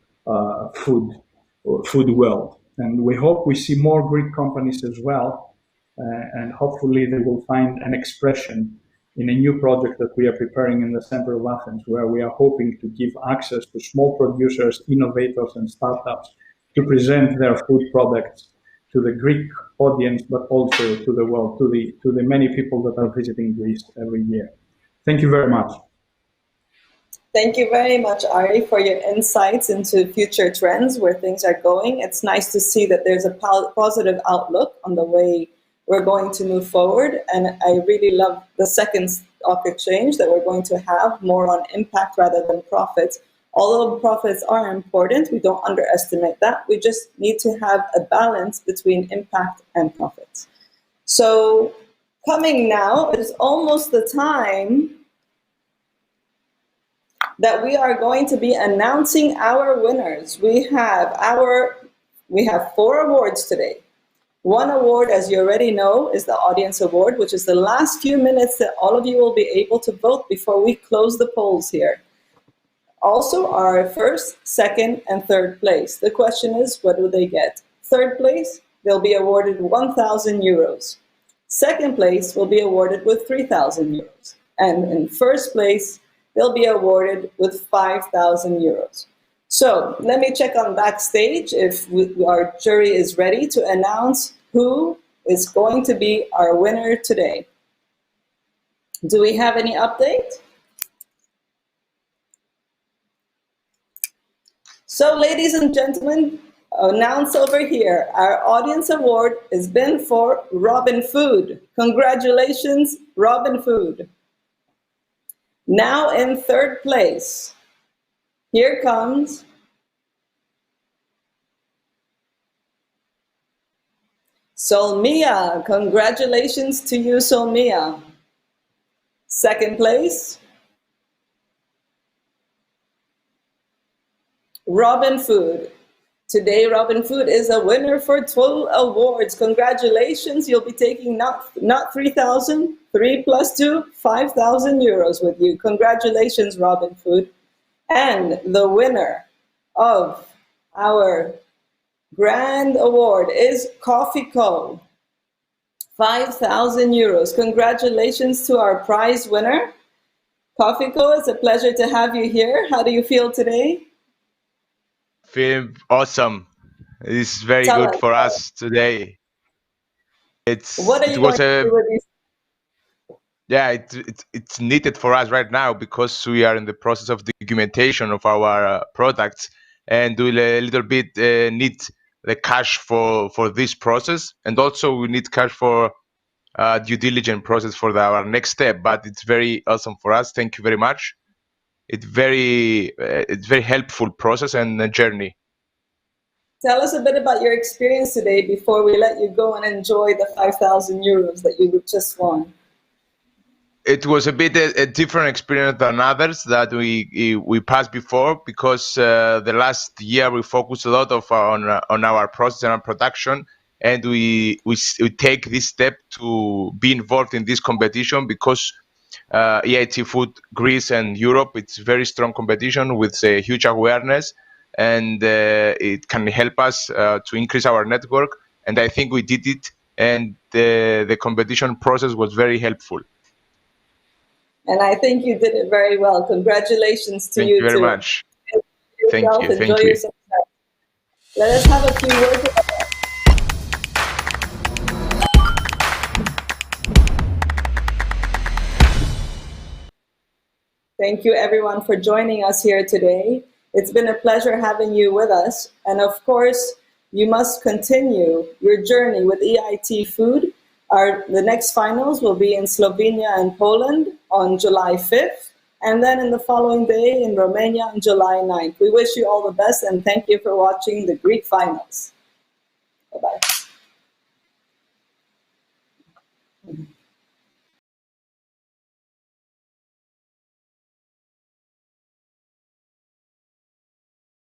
food world. And we hope we see more Greek companies as well, and hopefully they will find an expression in a new project that we are preparing in the center of Athens, where we are hoping to give access to small producers, innovators, and startups to present their food products to the Greek audience, but also to the world, to the many people that are visiting Greece every year. Thank you very much. Thank you very much, Ari, for your insights into future trends, where things are going. It's nice to see that there's a positive outlook on the way we're going to move forward. And I really love the second stock exchange that we're going to have more on impact rather than profits. Although profits are important, we don't underestimate that. We just need to have a balance between impact and profits. So coming now, it is almost the time that we are going to be announcing our winners. We have 4 awards today. One award, as you already know, is the Audience Award, which is the last few minutes that all of you will be able to vote before we close the polls here. Also, our first, second, and third place. The question is, what do they get? Third place, they'll be awarded 1,000 euros. Second place will be awarded with 3,000 euros. And in first place, they'll be awarded with 5,000 euros. So let me check on backstage if our jury is ready to announce who is going to be our winner today. Do we have any update? So, ladies and gentlemen, announce over here, our audience award has been for Robin Food. Congratulations, Robin Food. Now in third place, here comes Solmia. Congratulations to you, Solmia. Second place, Robin Food. Today, Robin Food is a winner for 12 awards. Congratulations. You'll be taking not 3,000, 3 plus 2, 5,000 euros with you. Congratulations, Robin Food. And the winner of our grand award is Coffee Co. 5,000 euros. Congratulations to our prize winner. Coffee Co, it's a pleasure to have you here. How do you feel today? Feel awesome. It's very Tell good us. for us today. What are It you was going to do with these? yeah, it's needed for us right now because we are in the process of documentation of our products, and we a little bit need the cash for this process, and also we need cash for due diligence process for our next step. But it's very awesome for us. Thank you very much. It's very helpful process and journey. Tell us a bit about your experience today before we let you go and enjoy the 5,000 euros that you just won. It was a bit a different experience than others that we passed before, because the last year we focused a lot on our process and our production, and we take this step to be involved in this competition because EIT Food Greece and Europe, it's very strong competition with a huge awareness, and it can help us to increase our network, and I think we did it, and the competition process was very helpful. And I think you did it very well. Congratulations to Thank you you very too. much. Thank you. Enjoy Thank you. your success. Let us have a few words. Thank you everyone for joining us here today. It's been a pleasure having you with us. And of course, you must continue your journey with EIT Food. The next finals will be in Slovenia and Poland on July 5th, and then in the following day in Romania on July 9th. We wish you all the best and thank you for watching the Greek finals. Bye-bye.